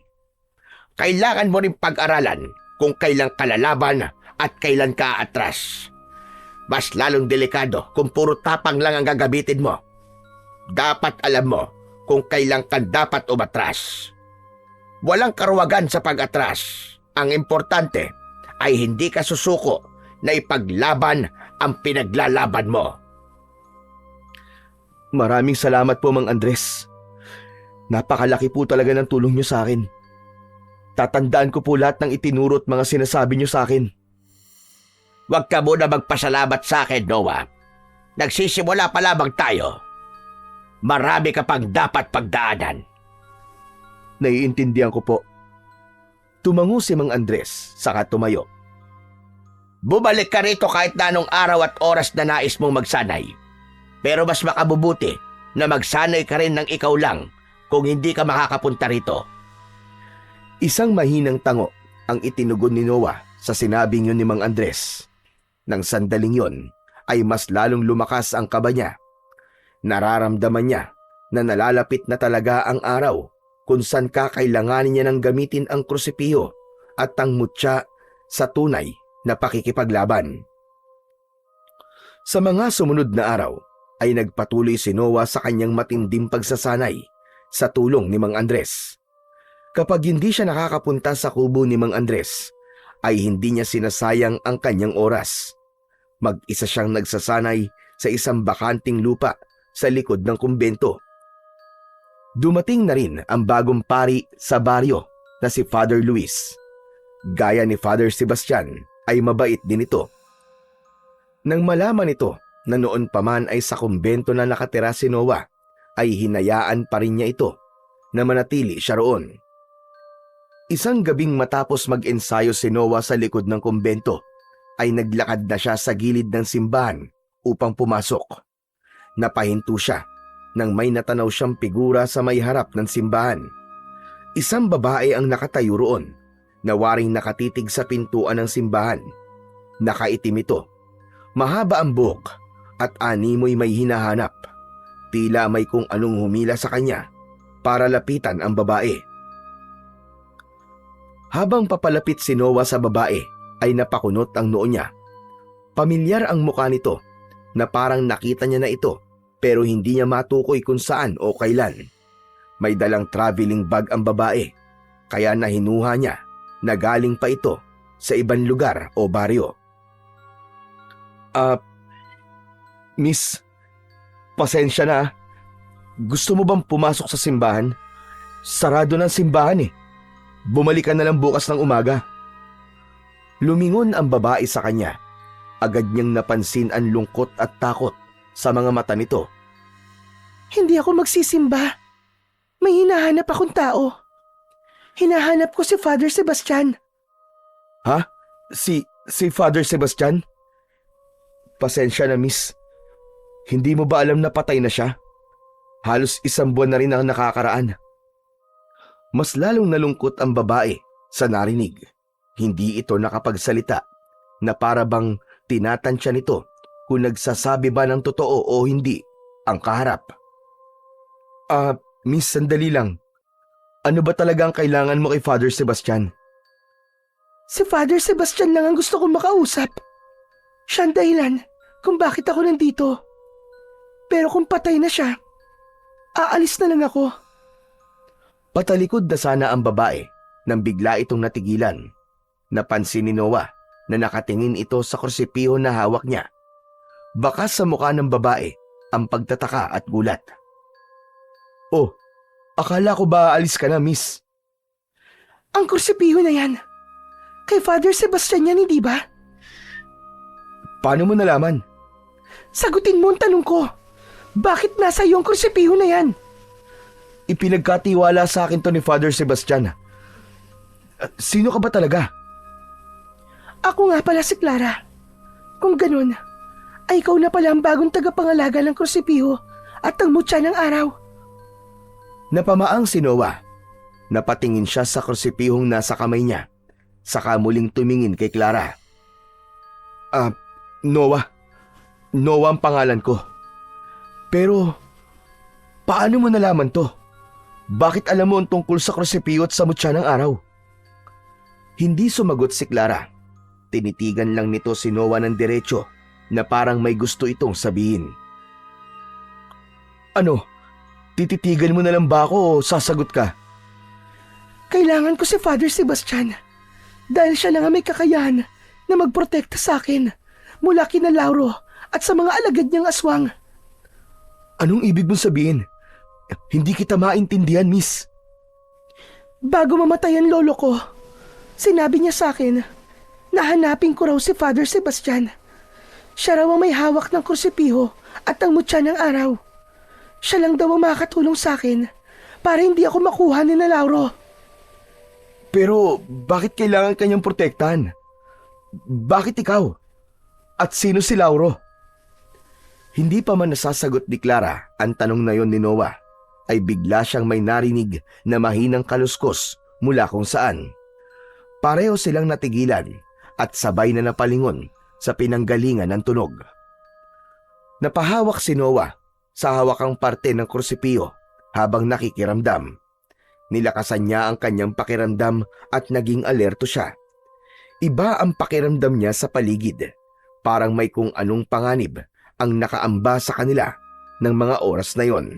Kailangan mo rin pag-aralan kung kailan ka lalaban at kailan ka atras. Mas lalong delikado kung puro tapang lang ang gagamitin mo. Dapat alam mo kung kailan ka dapat umatras. Walang karuwagan sa pag-atras. Ang importante ay hindi ka susuko na ipaglaban ang pinaglalaban mo. Maraming salamat po, Mang Andres. Napakalaki po talaga ng tulong niyo sa akin. Tatandaan ko po lahat ng itinuro at mga sinasabi niyo sa akin. Huwag ka muna magpasalamat sa akin, Noah. Nagsisimula pa lamang tayo. Marami ka pang dapat pagdaanan. Naiintindihan ko po. Tumango si Mang Andres, saka tumayo. Bumalik ka rito kahit na anong araw at oras na nais mong magsanay. Pero mas makabubuti na magsanay ka rin ng ikaw lang kung hindi ka makakapunta rito. Isang mahinang tango ang itinugon ni Noah sa sinabing yun ni Mang Andres. Nang sandaling yon ay mas lalong lumakas ang kaba niya. Nararamdaman niya na nalalapit na talaga ang araw kung saan kakailanganin niya ng gamitin ang krusipiho at ang mutya sa tunay na pakikipaglaban. Sa mga sumunod na araw ay nagpatuloy si Noah sa kanyang matinding pagsasanay sa tulong ni Mang Andres. Kapag hindi siya nakakapunta sa kubo ni Mang Andres, ay hindi niya sinasayang ang kanyang oras. Mag-isa siyang nagsasanay sa isang bakanting lupa sa likod ng kumbento. Dumating na rin ang bagong pari sa baryo na si Father Luis. Gaya ni Father Sebastian ay mabait din ito. Nang malaman ito na noon pa man ay sa kumbento na nakatira si Noah, ay hinayaan pa rin niya ito na manatili siya roon. Isang gabing matapos mag-ensayo si Noah sa likod ng kumbento, ay naglakad na siya sa gilid ng simbahan upang pumasok. Napahinto siya nang may natanaw siyang figura sa may harap ng simbahan. Isang babae ang nakatayo roon, na waring nakatitig sa pintuan ng simbahan. Nakaitim ito, mahaba ang buhok at animoy may hinahanap. Tila may kung anong humila sa kanya para lapitan ang babae. Habang papalapit si Noah sa babae, ay napakunot ang noo niya. Pamilyar ang mukha nito na parang nakita niya na ito pero hindi niya matukoy kung saan o kailan. May dalang traveling bag ang babae kaya nahinuha niya na galing pa ito sa ibang lugar o baryo. Miss, pasensya na. Gusto mo bang pumasok sa simbahan? Sarado ng simbahan eh. Bumalik ka na lang bukas ng umaga. Lumingon ang babae sa kanya. Agad niyang napansin ang lungkot at takot sa mga mata nito. Hindi ako magsisimba. May hinahanap akong tao. Hinahanap ko si Father Sebastian. Ha? Si Father Sebastian? Pasensya na, miss. Hindi mo ba alam na patay na siya? Halos 1 buwan na rin ang nakakaraan. Mas lalong nalungkot ang babae sa narinig. Hindi ito nakapagsalita na para bang tinatansya nito kung nagsasabi ba ng totoo o hindi ang kaharap. Miss, sandali lang. Ano ba talaga ang kailangan mo kay Father Sebastian? Si Father Sebastian lang ang gusto kong makausap. Siya ang dahilan kung bakit ako nandito. Pero kung patay na siya, aalis na lang ako. Patalikod na sana ang babae nang bigla itong natigilan. Napansin ni Noah na nakatingin ito sa krusipiho na hawak niya. Bakas sa mukha ng babae ang pagtataka at gulat. Oh, Akala ko ba aalis ka na, miss? Ang kursipiho na yan. Kay Father Sebastian yan, hindi ba? Paano mo nalaman? Sagutin mo ang tanong ko. Bakit nasa iyo ang kursipiho na yan? Ipinagkatiwala sa akin to ni Father Sebastian. Sino ka ba talaga? Ako nga pala si Clara. Kung ganun, ay ikaw na pala ang bagong tagapangalaga ng kursipiho at ang mutya ng araw. Napamaang si Noah. Napatingin siya sa kursipihong nasa kamay niya. Saka muling tumingin kay Clara. Noah. Noah ang pangalan ko. Pero, paano mo nalaman to? Bakit alam mo ang tungkol sa kursipiho at sa mutya ng araw? Hindi sumagot si Clara. Tinitigan lang nito si Noah ng diretso na parang may gusto itong sabihin. Ano? Tititigan mo na lang ba ako o sasagot ka? Kailangan ko si Father Sebastian dahil siya lang ang may kakayahan na magprotekta sa akin mula kina Lauro at sa mga alagad niyang aswang. Anong ibig mong sabihin? Hindi kita maintindihan, miss. Bago mamatay ang lolo ko, sinabi niya sa akin na hanapin ko raw si Father Sebastian. Siya raw ang may hawak ng kursipiho at ang mutya ng araw. Siya lang daw ang makakatulong sa akin para hindi ako makuha ni na Lauro. Pero bakit kailangan kanyang protektahan? Bakit ikaw? At sino si Lauro? Hindi pa man nasasagot ni Clara ang tanong na yon ni Noah, ay bigla siyang may narinig na mahinang kaluskos mula kung saan. Pareho silang natigilan at sabay na napalingon sa pinanggalingan ng tunog. Napahawak si Noah sa hawakang parte ng kursipiho habang nakikiramdam. Nilakasan niya ang kanyang pakiramdam at naging alerto siya. Iba ang pakiramdam niya sa paligid. Parang may kung anong panganib ang nakaamba sa kanila ng mga oras na yon.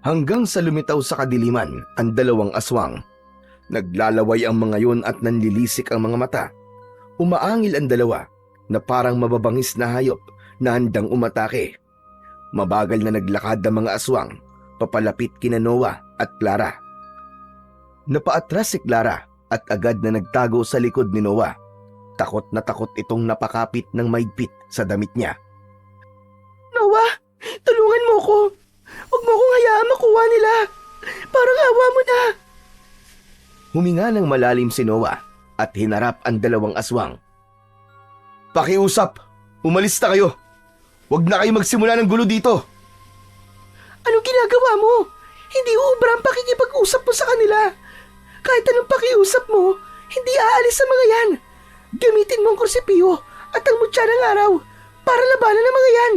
Hanggang sa lumitaw sa kadiliman ang dalawang aswang. Naglalaway ang mga yon at nanlilisik ang mga mata. Umaangil ang dalawa na parang mababangis na hayop na handang umatake. Mabagal na naglakad ang mga aswang papalapit kina Noah at Clara. Napaatras si Clara at agad na nagtago sa likod ni Noah. Takot na takot itong napakapit ng maigpit sa damit niya. Noah, tulungan mo ko. Huwag mo akong hayaan makuha nila. Parang awa mo na. Huminga ng malalim si Noah at hinarap ang dalawang aswang. Pakiusap! Umalis na kayo! Huwag na kayo magsimula ng gulo dito! Anong ginagawa mo? Hindi uubra ang pakikipag-usap mo sa kanila. Kahit anong pakiusap mo, hindi aalis sa mga yan. Gamitin mo ang kursipiho at ang mutya ng araw para labanan ang mga yan.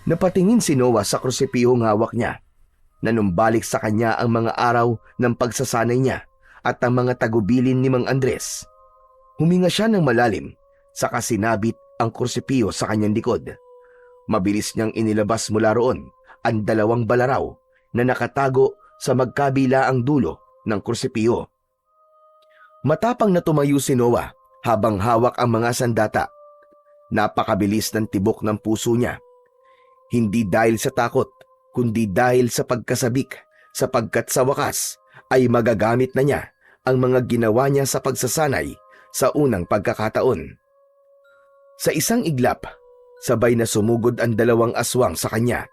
Napatingin si Noah sa krusipihong hawak niya. Nanumbalik sa kanya ang mga araw ng pagsasanay niya at ang mga tagubilin ni Mang Andres. Huminga siya ng malalim, saka sinabit ang kursipiho sa kanyang likod. Mabilis niyang inilabas mula roon ang dalawang balaraw na nakatago sa magkabilaang dulo ng kursipiho. Matapang na tumayo si Noah habang hawak ang mga sandata. Napakabilis ng tibok ng puso niya. Hindi dahil sa takot, kundi dahil sa pagkasabik, sapagkat sa wakas ay magagamit na niya ang mga ginawa niya sa pagsasanay sa unang pagkakataon. Sa isang iglap, sabay na sumugod ang dalawang aswang sa kanya.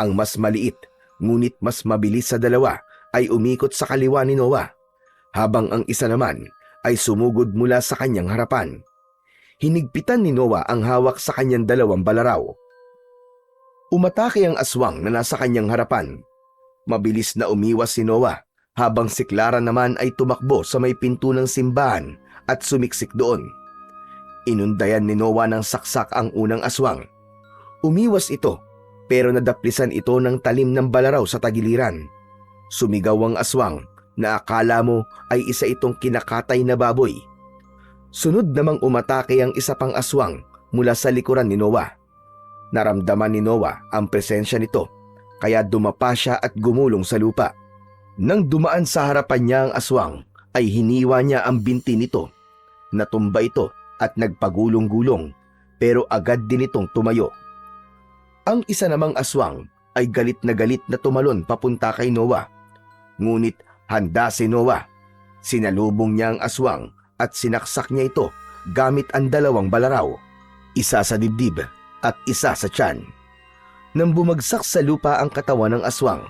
Ang mas maliit, ngunit mas mabilis sa dalawa ay umikot sa kaliwa ni Noah, habang ang isa naman ay sumugod mula sa kanyang harapan. Hinigpitan ni Noah ang hawak sa kanyang dalawang balaraw. Umatake ang aswang na nasa kanyang harapan. Mabilis na umiwas si Noah, habang si Clara naman ay tumakbo sa may pinto ng simbahan at sumiksik doon. Inundayan ni Noah ng saksak ang unang aswang. Umiwas ito, pero nadaplisan ito ng talim ng balaraw sa tagiliran. Sumigaw ang aswang na akala mo ay isa itong kinakatay na baboy. Sunod namang umatake ang isa pang aswang mula sa likuran ni Noah. Naramdaman ni Noah ang presensya nito, kaya dumapa siya at gumulong sa lupa. Nang dumaan sa harapan niya ang aswang, ay hiniwa niya ang binti nito. Natumba ito at nagpagulong-gulong, pero agad din itong tumayo. Ang isa namang aswang ay galit na tumalon papunta kay Noah. Ngunit handa si Noah. Sinalubong niya ang aswang at sinaksak niya ito gamit ang dalawang balaraw, isa sa dibdib at isa sa tiyan. Nang bumagsak sa lupa ang katawan ng aswang,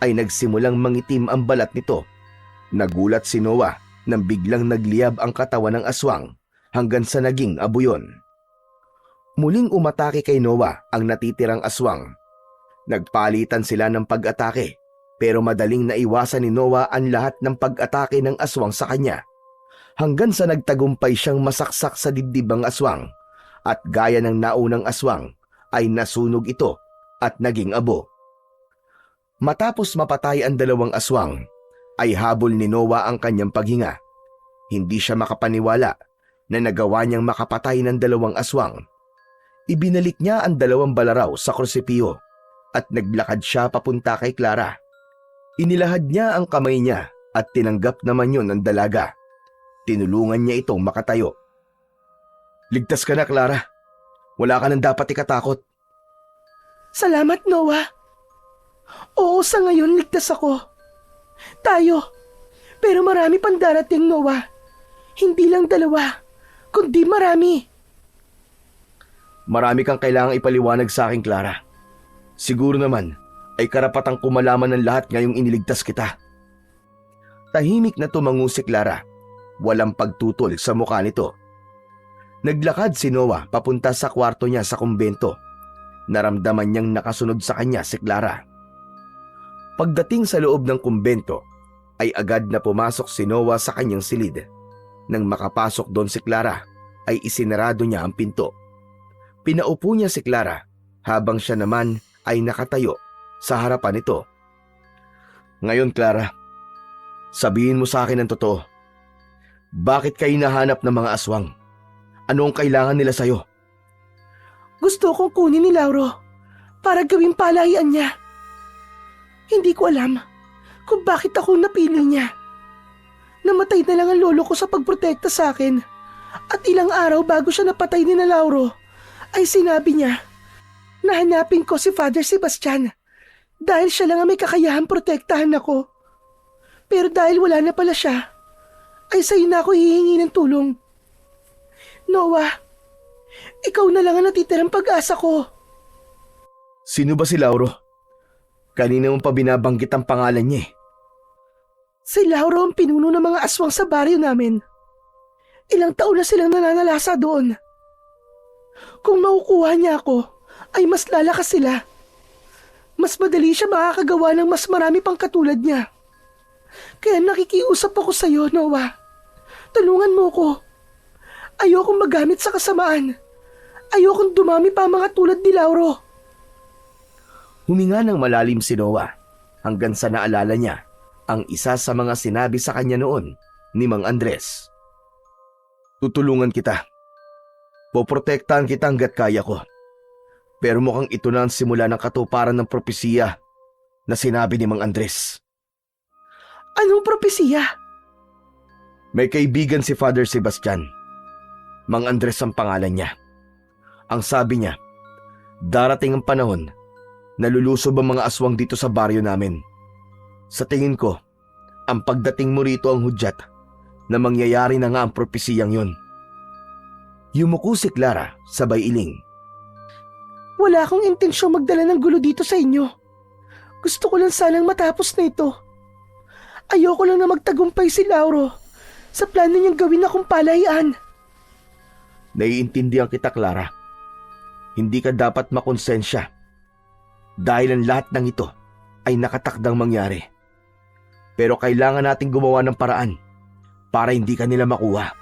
ay nagsimulang mangitim ang balat nito. Nagulat si Noah nang biglang nagliyab ang katawan ng aswang hanggang sa naging abuyon. Muling umatake kay Noah ang natitirang aswang. Nagpalitan sila ng pag-atake, pero madaling naiwasan ni Noah ang lahat ng pag-atake ng aswang sa kanya. Hanggang sa nagtagumpay siyang masaksak sa dibdib ang aswang, at gaya ng naunang aswang ay nasunog ito at naging abo. Matapos mapatay ang dalawang aswang, ay habol ni Noah ang kanyang paghinga. Hindi siya makapaniwala na nagawa niyang makapatay ng dalawang aswang. Ibinalik niya ang dalawang balaraw sa krusipiyo at naglakad siya papunta kay Clara. Inilahad niya ang kamay niya at tinanggap naman yun ng dalaga. Tinulungan niya itong makatayo. "Ligtas ka na, Clara. Wala ka nang dapat ikatakot." Salamat, Noah. Oo, sa ngayon ligtas ako. Tayo. Pero marami pang darating, Noah. Hindi lang dalawa, kundi marami. "Marami kang kailangang ipaliwanag sa akin, Clara. Siguro naman ay karapatang kumalaman ng lahat ngayong iniligtas kita." Tahimik na tumango si Clara. Walang pagtutol sa mukha nito. Naglakad si Noah papunta sa kwarto niya sa kumbento. Naramdaman niyang nakasunod sa kanya si Clara. Pagdating sa loob ng kumbento, ay agad na pumasok si Noah sa kanyang silid. Nang makapasok doon si Clara, ay isinarado niya ang pinto. Pinaupo niya si Clara habang siya naman ay nakatayo sa harapan nito. "Ngayon, Clara, sabihin mo sa akin ang totoo. Bakit ka hinahanap ng mga aswang? Ano ang kailangan nila sa'yo?" Gusto kong kunin ni Lauro para gawing palayan niya. Hindi ko alam kung bakit ako napili niya. Namatay na lang ang lolo ko sa pagprotekta sa akin. At ilang araw bago siya napatay ni na Lauro, ay sinabi niya na hanapin ko si Father Sebastian dahil siya lang ang may kakayahang protektahan ako. Pero dahil wala na pala siya, ay sa'yo na ako hihingi ng tulong. Noah, ikaw na lang ang natitirang pag-asa ko. "Sino ba si Lauro? Kanina mo pa binabanggit ang pangalan niya eh." Si Lauro ang pinuno ng mga aswang sa baryo namin. Ilang taon na silang nananalasa doon. Kung makukuha niya ako, ay mas lalakas sila. Mas madali siya makakagawa ng mas marami pang katulad niya. Kaya nakikiusap ako sa iyo, Noah. Tulungan mo ko. Ayokong magamit sa kasamaan. Ayokong dumami pa ang mga tulad ni Lauro. Huminga ng malalim si Noah hanggang sa naalala niya ang isa sa mga sinabi sa kanya noon ni Mang Andres. "Tutulungan kita. Poprotektahan kita hanggat kaya ko. Pero mukhang ito na ang simula ng katuparan ng propesiya na sinabi ni Mang Andres." Anong propesiya? "May kaibigan si Father Sebastian. Mang Andres ang pangalan niya. Ang sabi niya, darating ang panahon na lulusob ang mga aswang dito sa baryo namin. Sa tingin ko, ang pagdating mo rito ang hudyat na mangyayari na nga ang propesiyang yun." Yumuko si Clara sabay iling. Wala akong intensyong magdala ng gulo dito sa inyo. Gusto ko lang sanang matapos na ito. Ayoko lang na magtagumpay si Lauro sa plano niyang gawin akong palayaan. Naiintindihan kita, Clara. Hindi ka dapat makonsensya dahil ang lahat ng ito ay nakatakdang mangyari. Pero kailangan nating gumawa ng paraan para hindi ka nila makuha.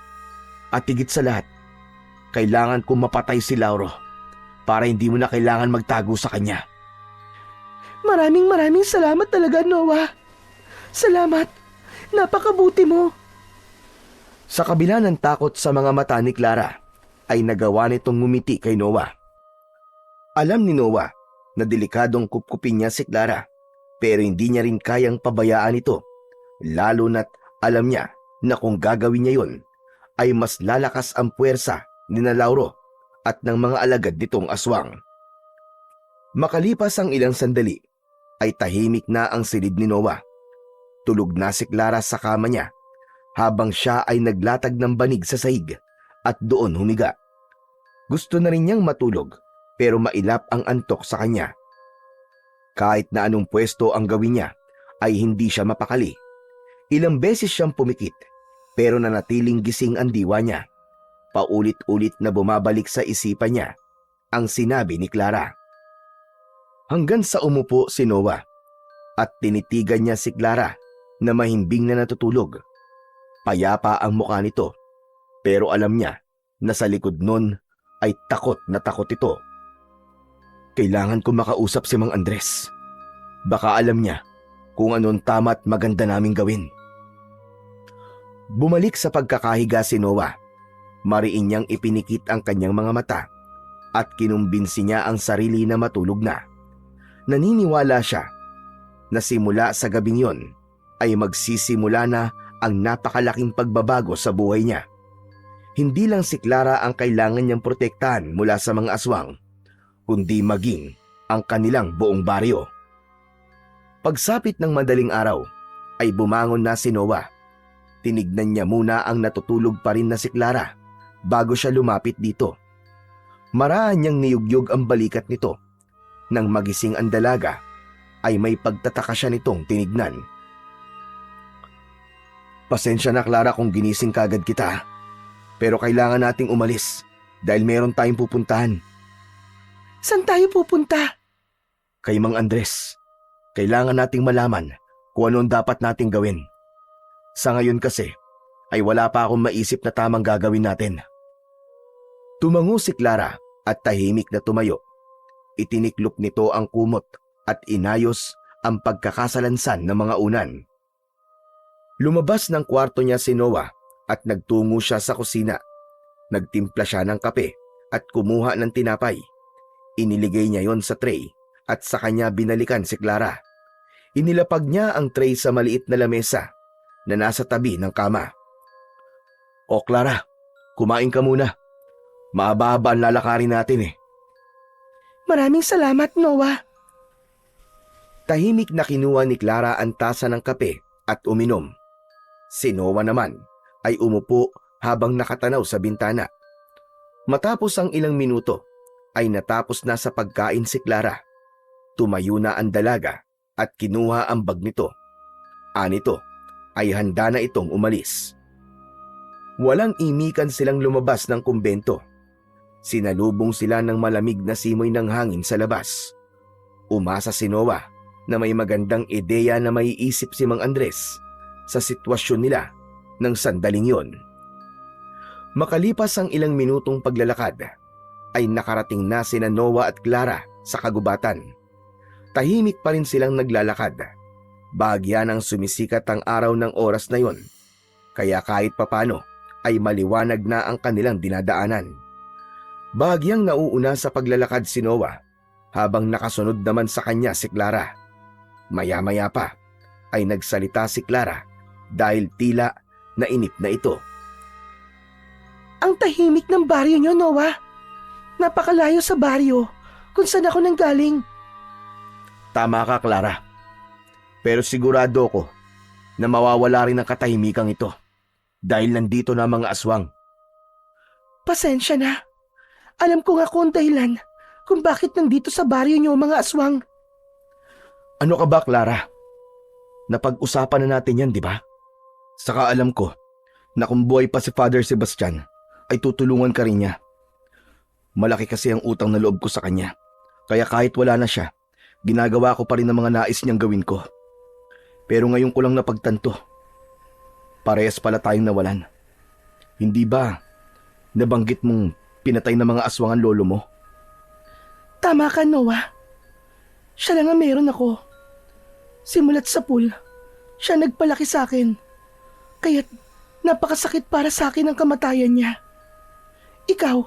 At higit sa lahat, kailangan kong mapatay si Lauro para hindi mo na kailangan magtago sa kanya. Maraming salamat talaga, Noah. Salamat. Napakabuti mo. Sa kabila ng takot sa mga mata ni Clara, ay nagawa nitong ngumiti kay Noah. Alam ni Noah na delikadong kupkupin niya si Clara, pero hindi niya rin kayang pabayaan ito, lalo na't alam niya na kung gagawin niya yun, ay mas lalakas ang puwersa ni na Lauro at ng mga alagad nitong aswang. Makalipas ang ilang sandali, ay tahimik na ang silid ni Noah. Tulog na si Clara sa kama niya habang siya ay naglatag ng banig sa sahig at doon humiga. Gusto na rin niyang matulog pero mailap ang antok sa kanya. Kahit na anong pwesto ang gawin niya ay hindi siya mapakali. Ilang beses siyang pumikit pero nanatiling gising ang diwa niya. Paulit-ulit na bumabalik sa isipan niya ang sinabi ni Clara. Hanggang sa umupo si Noah at tinitigan niya si Clara na mahimbing na natutulog. Payapa ang mukha nito pero alam niya na sa likod nun ay takot na takot ito. Kailangan ko makausap si Mang Andres. Baka alam niya kung anong tama at maganda naming gawin. Bumalik sa pagkakahiga si Noah. Mariin niyang ipinikit ang kanyang mga mata at kinumbinsi niya ang sarili na matulog na. Naniniwala siya na simula sa gabing yon ay magsisimula na ang napakalaking pagbabago sa buhay niya. Hindi lang si Clara ang kailangan niyang protektahan mula sa mga aswang, kundi maging ang kanilang buong baryo. Pagsapit ng madaling araw ay bumangon na si Noah. Tinignan niya muna ang natutulog pa rin na si Clara bago siya lumapit dito. Maraan niyang niyugyog ang balikat nito. Nang magising ang dalaga, ay may pagtataka siya nitong tinignan. Pasensya na Clara kung ginising kagad kita, pero kailangan nating umalis dahil meron tayong pupuntahan. Saan tayo pupunta? Kay Mang Andres, kailangan nating malaman kung ano ang dapat nating gawin. Sa ngayon kasi, ay wala pa akong maisip na tamang gagawin natin. Tumango si Clara at tahimik na tumayo. Itiniklop nito ang kumot at inayos ang pagkakasalansan ng mga unan. Lumabas ng kwarto niya si Noah at nagtungo siya sa kusina. Nagtimpla siya ng kape at kumuha ng tinapay. Iniligay niya yon sa tray at sa kanya binalikan si Clara. Inilapag niya ang tray sa maliit na lamesa na nasa tabi ng kama. O Clara, kumain ka muna. Mahaba-haba ang lalakarin natin eh. Maraming salamat, Noah. Tahimik na kinuha ni Clara ang tasa ng kape at uminom. Si Noah naman ay umupo habang nakatanaw sa bintana. Matapos ang ilang minuto ay natapos na sa pagkain si Clara. Tumayo na ang dalaga at kinuha ang bag nito. Anito ay handa na itong umalis. Walang imikan silang lumabas ng kumbento. Sinalubong sila ng malamig na simoy ng hangin sa labas. Umasa si Noah na may magandang ideya na maiisip si Mang Andres sa sitwasyon nila ng sandaling yon. Makalipas ang ilang minutong paglalakad, ay nakarating na sina Noah at Clara sa kagubatan. Tahimik pa rin silang naglalakad. Bahagya ng sumisikat ang araw ng oras na yon, kaya kahit papano ay maliwanag na ang kanilang dinadaanan. Bahagyang nauuna sa paglalakad si Noah habang nakasunod naman sa kanya si Clara. Maya-maya pa ay nagsalita si Clara dahil tila nainip na ito. Ang tahimik ng baryo niyo, Noah. Napakalayo sa baryo kung saan ako nanggaling. Tama ka, Clara. Pero sigurado ko na mawawala rin ang katahimikang ito dahil nandito na mga aswang. Pasensya na. Alam ko nga kung dahilan kung bakit nandito sa baryo niyo mga aswang. Ano ka ba, Clara? Napag-usapan na natin yan, di ba? Saka alam ko na kung buhay pa si Father Sebastian, ay tutulungan ka rin niya. Malaki kasi ang utang na loob ko sa kanya. Kaya kahit wala na siya, ginagawa ko pa rin ang mga nais niyang gawin ko. Pero ngayon ko lang napagtanto. Parehas pala tayong nawalan. Hindi ba nabanggit mong pinatay ng mga aswang ang lolo mo? Tama ka, Noah. Siya lang ang meron ako. Simulat sa pool, siya nagpalaki sa akin. Kaya't napakasakit para sa akin ang kamatayan niya. Ikaw,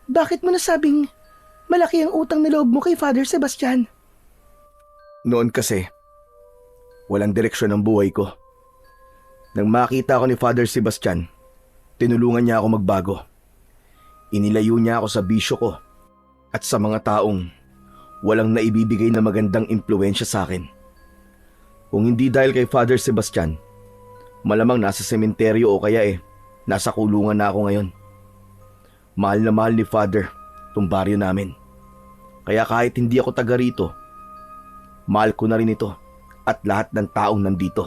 bakit mo nasabing malaki ang utang na loob mo kay Father Sebastian? Noon kasi, walang direksyon ang buhay ko. Nang makita ko ni Father Sebastian, tinulungan niya ako magbago. Inilayo niya ako sa bisyo ko at sa mga taong walang naibibigay na magandang impluensya sa akin. Kung hindi dahil kay Father Sebastian, malamang nasa sementeryo o kaya nasa kulungan na ako ngayon. Mahal na mahal ni Father tong baryo namin. Kaya kahit hindi ako taga rito, mahal ko na rin ito at lahat ng taong nandito.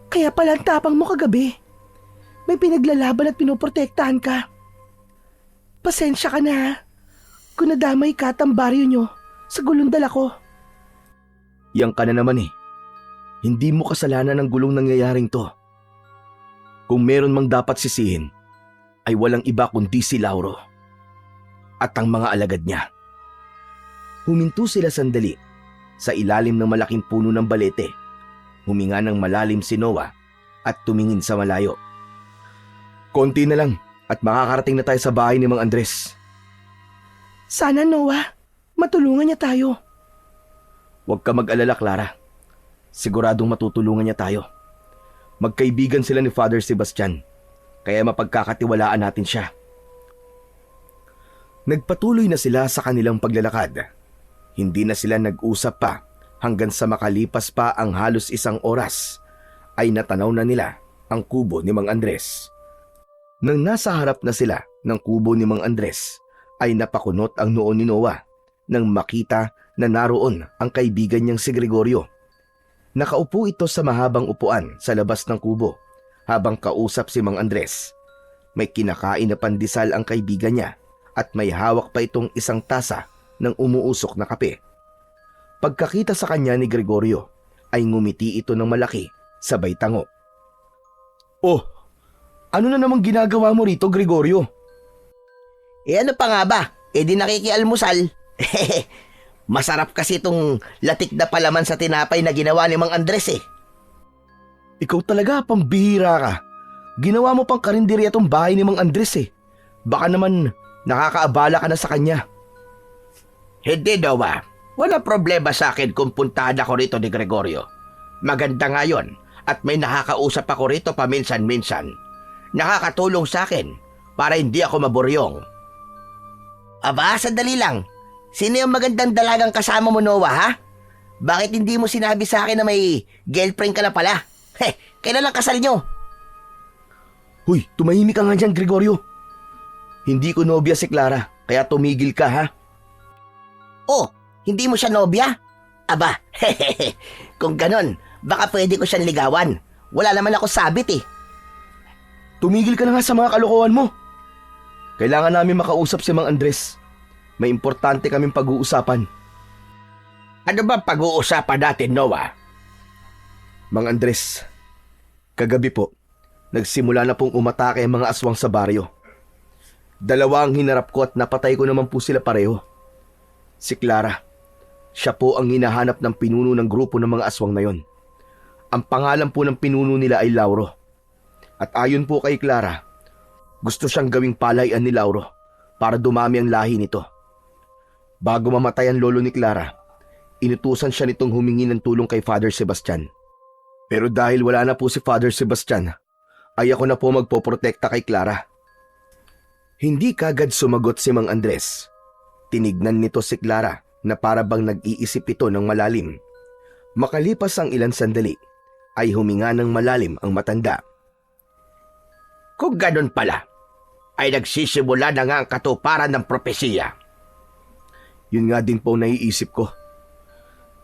Kaya pala ang tapang mo kagabi. May pinaglalaban at pinoprotektahan ka. Pasensya ka na ha, kung nadamay ka at ang baryo nyo sa gulong dala ko. Yang ka na naman Hindi mo kasalanan ng gulong nangyayaring to. Kung meron mang dapat sisihin, ay walang iba kundi si Lauro at ang mga alagad niya. Huminto sila sandali sa ilalim ng malaking puno ng balete. Huminga ng malalim si Noah at tumingin sa malayo. Konti na lang at makakarating na tayo sa bahay ni Mang Andres. Sana Noah, matulungan niya tayo. Huwag ka mag-alala, Clara. Siguradong matutulungan niya tayo. Magkaibigan sila ni Father Sebastian, kaya mapagkakatiwalaan natin siya. Nagpatuloy na sila sa kanilang paglalakad. Hindi na sila nag-usap pa hanggang sa makalipas pa ang halos 1 oras ay natanaw na nila ang kubo ni Mang Andres. Nang nasa harap na sila ng kubo ni Mang Andres ay napakunot ang noo ni Noah nang makita na naroon ang kaibigan niyang si Gregorio. Nakaupo ito sa mahabang upuan sa labas ng kubo habang kausap si Mang Andres. May kinakain na pandesal ang kaibigan niya at may hawak pa itong isang tasa ng umuusok na kape. Pagkakita sa kanya ni Gregorio ay ngumiti ito ng malaki sabay tango. Oh, ano na namang ginagawa mo rito, Gregorio? Ano pa nga ba? Di nakikialmusal. Masarap kasi itong latik na palaman sa tinapay na ginawa ni Mang Andres Ikaw talaga, pambihira ka. Ginawa mo pang karinderya tong bahay ni Mang Andres Baka naman nakakaabala ka na sa kanya. Hindi, Noah. Wala problema sa akin kung puntahan ako rito ni Gregorio. Maganda nga yun at may nakakausap ako rito paminsan-minsan. Nakakatulong sa akin para hindi ako maburyong. Aba, sandali lang. Sino yung magandang dalagang kasama mo, Noah, ha? Bakit hindi mo sinabi sa akin na may girlfriend ka na pala? Kailan lang kasal nyo? Huy, tumahimik ka nga dyan, Gregorio. Hindi ko nobya si Clara, kaya tumigil ka, ha? Oh, hindi mo siya nobya? Aba, kung ganon, baka pwede ko siyang ligawan. Wala naman ako sabit Tumigil ka na nga sa mga kalokohan mo. Kailangan namin makausap si Mang Andres. May importante kaming pag-uusapan. Ano ba pag-uusapan natin, Noah? Mang Andres, kagabi po, nagsimula na pong umatake ang mga aswang sa baryo. 2 ang hinarap ko at napatay ko naman po sila pareho. Si Clara, siya po ang hinahanap ng pinuno ng grupo ng mga aswang na yon. Ang pangalan po ng pinuno nila ay Lauro. At ayon po kay Clara, gusto siyang gawing palayan ni Lauro para dumami ang lahi nito. Bago mamatay ang lolo ni Clara, inutusan siya nitong humingi ng tulong kay Father Sebastian. Pero dahil wala na po si Father Sebastian, ay ako na po magpoprotekta kay Clara. Hindi kagad sumagot si Mang Andres. Tinignan nito si Clara na para bang nag-iisip ito ng malalim. Makalipas ang ilang sandali, ay huminga ng malalim ang matanda. Kung ganun pala, ay nagsisimula na nga ang katuparan ng propesiya. Yun nga din po naiisip ko.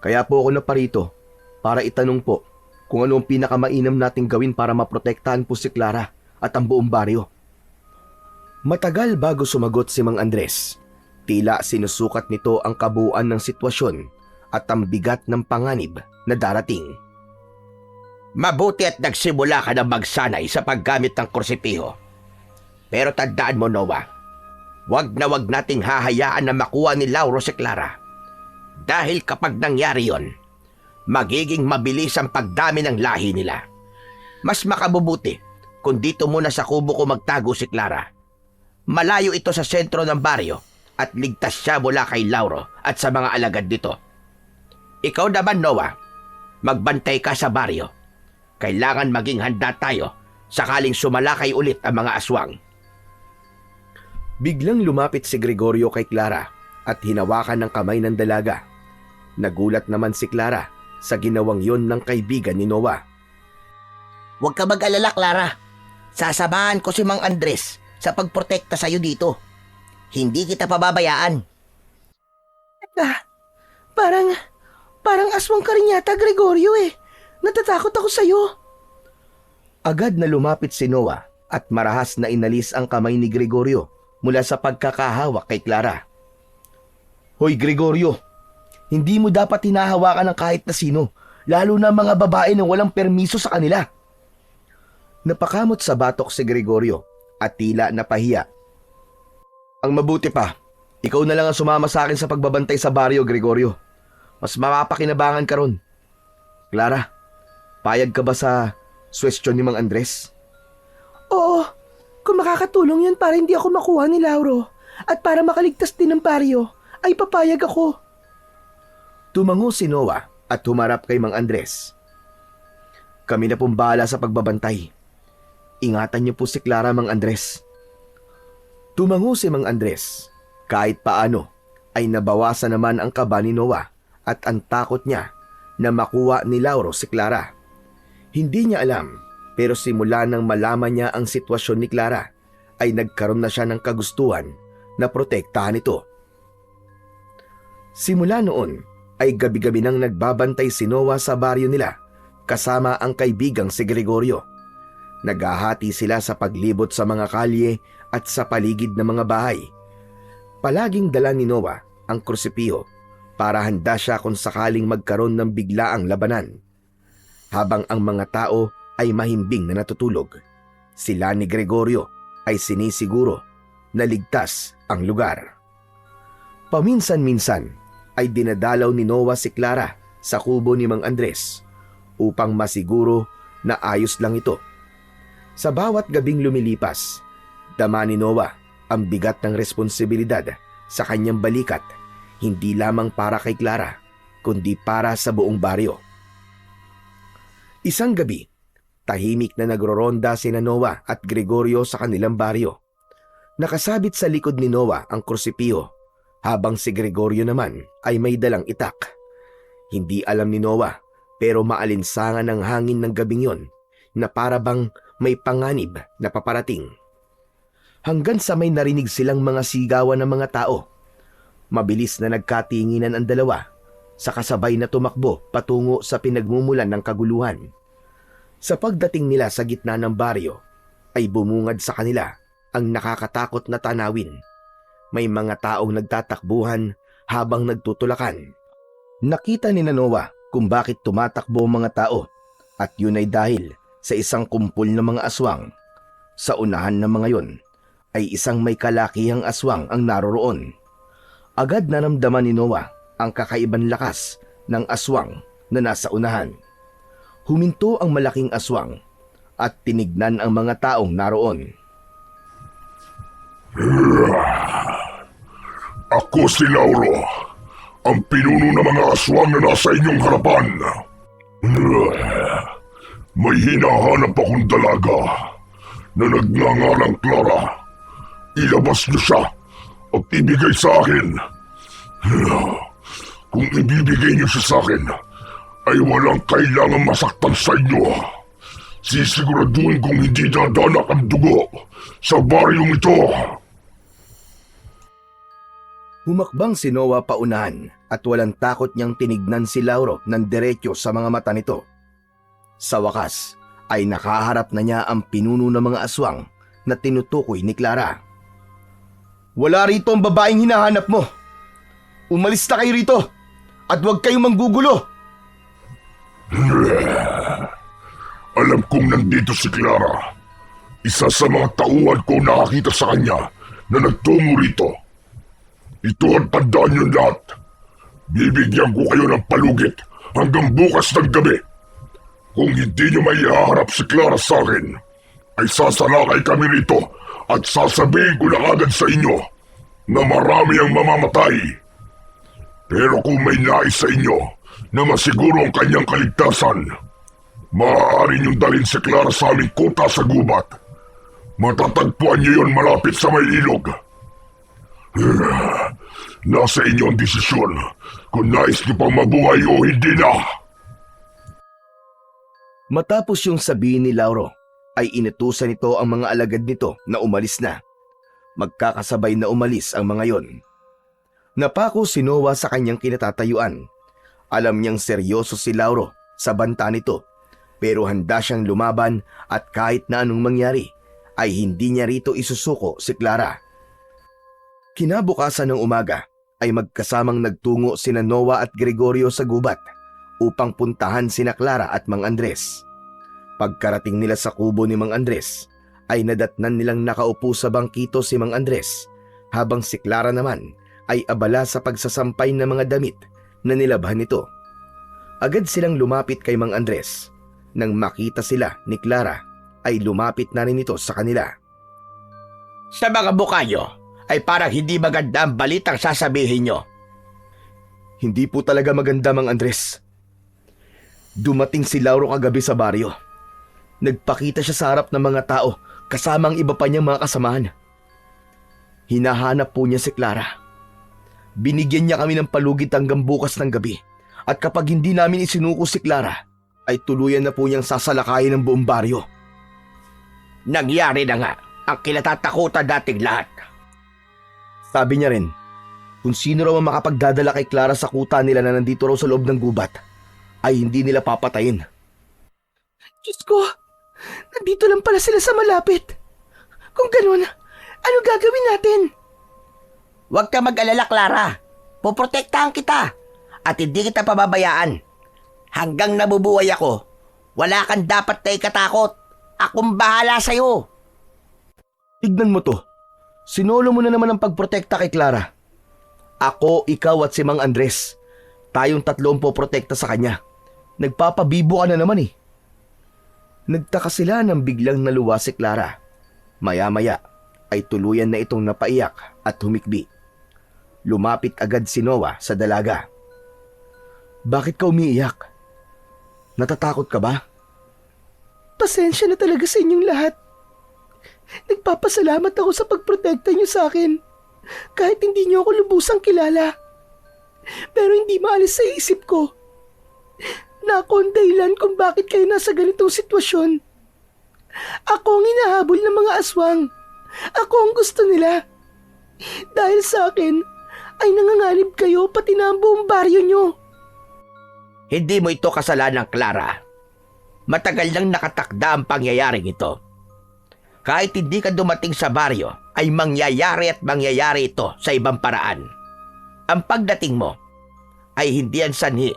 Kaya po ako naparito para itanong po kung ano ang pinakamainam nating gawin para maprotektahan po si Clara at ang buong baryo. Matagal bago sumagot si Mang Andres. Tila sinusukat nito ang kabuuan ng sitwasyon at ang bigat ng panganib na darating. Mabuti at nagsimula ka na magsanay sa paggamit ng kursipiho. Pero tandaan mo, Noah, wag na wag nating hahayaan na makuha ni Lauro si Clara. Dahil kapag nangyari yon, magiging mabilis ang pagdami ng lahi nila. Mas makabubuti kung dito muna sa kubo ko magtago si Clara. Malayo ito sa sentro ng baryo at ligtas siya mula kay Lauro at sa mga alagad nito. Ikaw naman, Noah, magbantay ka sa baryo. Kailangan maging handa tayo sakaling sumalakay ulit ang mga aswang. Biglang lumapit si Gregorio kay Clara at hinawakan ng kamay ng dalaga. Nagulat naman si Clara sa ginawang yon ng kaibigan ni Noah. Huwag ka mag-alala, Clara. Sasamahan ko si Mang Andres sa pagprotekta sa'yo dito. Hindi kita pababayaan. Parang aswang ka rin yata, Gregorio eh. Natatakot ako sa'yo. Agad na lumapit si Noah at marahas na inalis ang kamay ni Gregorio mula sa pagkakahawak kay Clara. Hoy Gregorio, hindi mo dapat hinahawakan ng kahit na sino, lalo na mga babae na walang permiso sa kanila. Napakamot sa batok si Gregorio at tila napahiya. Ang mabuti pa, ikaw na lang ang sumama sa akin sa pagbabantay sa baryo, Gregorio. Mas mapapakinabangan ka ron. Clara, payag ka ba sa suwestyon ni Mang Andres? Oo, kung makakatulong yun para hindi ako makuha ni Lauro at para makaligtas din ng baryo, ay papayag ako. Tumango si Noah at humarap kay Mang Andres. Kami na pong bahala sa pagbabantay. Ingatan niyo po si Clara, Mang Andres. Tumango si Mang Andres. Kahit paano ay nabawasan naman ang kaba ni Noah at ang takot niya na makuha ni Lauro si Clara. Hindi niya alam, pero simula nang malaman niya ang sitwasyon ni Clara ay nagkaroon na siya ng kagustuhan na protektahan ito. Simula noon ay gabi-gabi nang nagbabantay si Noah sa baryo nila kasama ang kaibigang si Gregorio. Naghahati sila sa paglibot sa mga kalye at sa paligid ng mga bahay. Palaging dala ni Noah ang krusipiho para handa siya kung sakaling magkaroon ng biglaang labanan. Habang ang mga tao ay mahimbing na natutulog, sila ni Gregorio ay sinisiguro na ligtas ang lugar. Paminsan-minsan ay dinadalaw ni Noah si Clara sa kubo ni Mang Andres upang masiguro na ayos lang ito. Sa bawat gabing lumilipas, dama ni Noah ang bigat ng responsibilidad sa kanyang balikat, hindi lamang para kay Clara, kundi para sa buong baryo. Isang gabi, tahimik na nagroronda sina Noah at Gregorio sa kanilang baryo. Nakasabit sa likod ni Noah ang krusipiho, habang si Gregorio naman ay may dalang itak. Hindi alam ni Noah, pero maalinsangan ang hangin ng gabing yon na para bang may panganib na paparating. Hanggang sa may narinig silang mga sigawan ng mga tao. Mabilis na nagkatinginan ang dalawa, sa kasabay na tumakbo patungo sa pinagmumulan ng kaguluhan. Sa pagdating nila sa gitna ng baryo, ay bumungad sa kanila ang nakakatakot na tanawin. May mga taong nagtatakbuhan habang nagtutulakan. Nakita ni Noah kung bakit tumatakbo ang mga tao, at yun ay dahil sa isang kumpol ng mga aswang. Sa unahan ng mga yon ay isang may kalakihang aswang ang naroroon. Agad naramdaman ni Noah ang kakaibang lakas ng aswang na nasa unahan. Huminto ang malaking aswang at tinignan ang mga taong naroon. Ako si Lauro, ang pinuno ng mga aswang na nasa inyong harapan. May hinahanap akong dalaga na nagngangalang Clara. Ilabas niyo siya at ibigay sa akin. Kung ibibigay niyo siya sa akin, ay walang kailangang masaktan sa inyo. Sisiguraduhin kong hindi dadanak ang dugo sa baryong ito. Humakbang si Noah paunahan at walang takot niyang tinignan si Lauro ng diretso sa mga mata nito. Sa wakas ay nakaharap na niya ang pinuno ng mga aswang na tinutukoy ni Clara. Wala rito ang babaeng hinahanap mo. Umalis na kayo rito at huwag kayong manggugulo. Alam kong nandito si Clara. Isa sa mga tauhan ko nakakita sa kanya na nagtungo rito. Ito ang tandaan niyo lahat. Bibigyan ko kayo ng palugit hanggang bukas ng gabi. Kung hindi niyo may ihaharap si Clara sa akin, ay sasalakay kami rito at sasabihin ko na agad sa inyo na marami ang mamamatay. Pero kung may nais sa inyo na masiguro ang kanyang kaligtasan, maaari niyong dalhin si Clara sa aming kuta sa gubat. Matatagpuan niyo yon malapit sa may ilog. Nasa inyo ang desisyon kung nais niyo pang mabuhay o hindi na. Matapos yung sabihin ni Lauro, ay inutusan nito ang mga alagad nito na umalis na. Magkakasabay na umalis ang mga yon. Napako si Noah sa kanyang kinatatayuan. Alam niyang seryoso si Lauro sa banta nito, pero handa siyang lumaban at kahit na anong mangyari, ay hindi niya rito isusuko si Clara. Kinabukasan ng umaga ay magkasamang nagtungo sina Noah at Gregorio sa gubat upang puntahan sina Clara at Mang Andres. Pagkarating nila sa kubo ni Mang Andres, ay nadatnan nilang nakaupo sa bangkito si Mang Andres, habang si Clara naman ay abala sa pagsasampay ng mga damit na nilabhan nito. Agad silang lumapit kay Mang Andres. Nang makita sila ni Clara, ay lumapit na rin ito sa kanila. Sa mga mukha nyo, ay parang hindi maganda ang balitang sasabihin nyo. Hindi po talaga maganda, Mang Andres. Dumating si Lauro kagabi sa baryo. Nagpakita siya sa harap ng mga tao kasama ang iba pa niyang mga kasamahan. Hinahanap po niya si Clara. Binigyan niya kami ng palugit hanggang bukas ng gabi, at kapag hindi namin isinuko si Clara, ay tuluyan na po niyang sasalakayin ng buong baryo. Nangyari na nga ang kinatatakutan dating lahat. Sabi niya rin, kung sino raw ang makapagdadala kay Clara sa kuta nila na nandito raw sa loob ng gubat, ay hindi nila papatayin. Diyos ko, nandito lang pala sila sa malapit. Kung ganun, ano gagawin natin? Huwag ka mag-alala, Clara. Poprotektahan kita at hindi kita pababayaan. Hanggang nabubuhay ako, wala kang dapat na ikatakot. Akong bahala sa'yo. Tignan mo to. Sinolo mo na naman ang pagprotekta kay Clara. Ako, ikaw at si Mang Andres. Tayong tatlo ang poprotekta sa kanya. Nagpapabibo ka na naman eh. Nagtaka sila nang biglang naluwa si Clara. Maya-maya ay tuluyan na itong napaiyak at humikbi. Lumapit agad si Noah sa dalaga. Bakit ka umiiyak? Natatakot ka ba? Pasensya na talaga sa inyong lahat. Nagpapasalamat ako sa pagprotekta niyo sa akin. Kahit hindi niyo ako lubusang kilala. Pero hindi maalis sa isip ko na ako ang dahilan kung bakit kayo nasa ganitong sitwasyon. Ako ang hinahabol ng mga aswang. Ako ang gusto nila. Dahil sa akin, ay nanganganib kayo pati na ang buong baryo nyo. Hindi mo ito kasalanan, Clara. Matagal nang nakatakda ang pangyayaring ito. Kahit hindi ka dumating sa baryo, ay mangyayari at mangyayari ito sa ibang paraan. Ang pagdating mo ay hindi ang sanhi,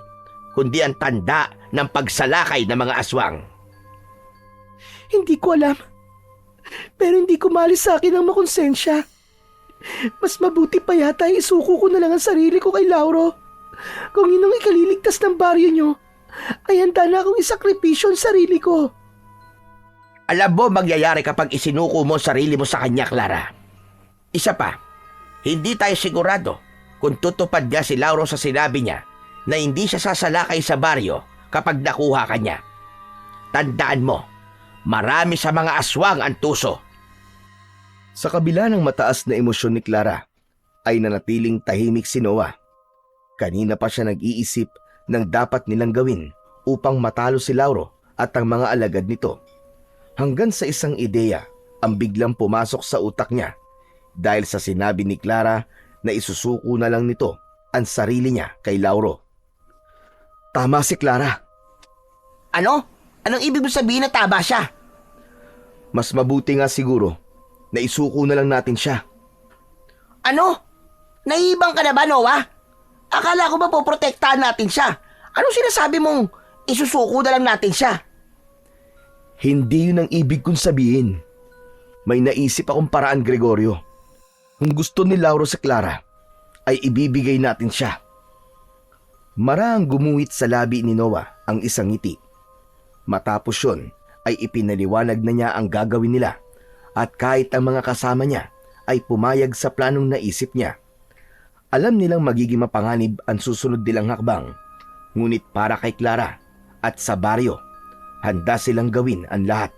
kundi ang tanda ng pagsalakay ng mga aswang. Hindi ko alam. Pero hindi ko maalis sa akin ang makonsensya. Mas mabuti pa yata isuko ko na lang ang sarili ko kay Lauro. Kung inong ikaliligtas ng baryo nyo, ay handa na akong isakripisyo ang sarili ko. Alam mo mangyayari kapag isinuko mo sarili mo sa kanya, Clara. Isa pa, hindi tayo sigurado kung tutupad niya si Lauro sa sinabi niya na hindi siya sasalakay sa baryo kapag nakuha ka niya. Tandaan mo, marami sa mga aswang ang tuso. Sa kabila ng mataas na emosyon ni Clara, ay nanatiling tahimik si Noah. Kanina pa siya nag-iisip ng dapat nilang gawin upang matalo si Lauro at ang mga alagad nito. Hanggang sa isang ideya ang biglang pumasok sa utak niya dahil sa sinabi ni Clara na isusuko na lang nito ang sarili niya kay Lauro. Tama si Clara. Ano? Anong ibig mo sabihin na tama siya? Mas mabuti nga siguro na isuko na lang natin siya. Ano? Naiibang ka na ba, Noah? Akala ko ba poprotektahan natin siya? Anong sinasabi mong isusuko na lang natin siya? Hindi yun ang ibig kong sabihin. May naisip akong paraan, Gregorio. Kung gusto ni Lauro sa Clara, ay ibibigay natin siya. Marahang gumuhit sa labi ni Noah ang isang ngiti. Matapos yun, ay ipinaliwanag na niya ang gagawin nila at kahit ang mga kasama niya ay pumayag sa planong naisip niya. Alam nilang magiging mapanganib ang susunod nilang hakbang, ngunit para kay Clara at sa baryo, handa silang gawin ang lahat.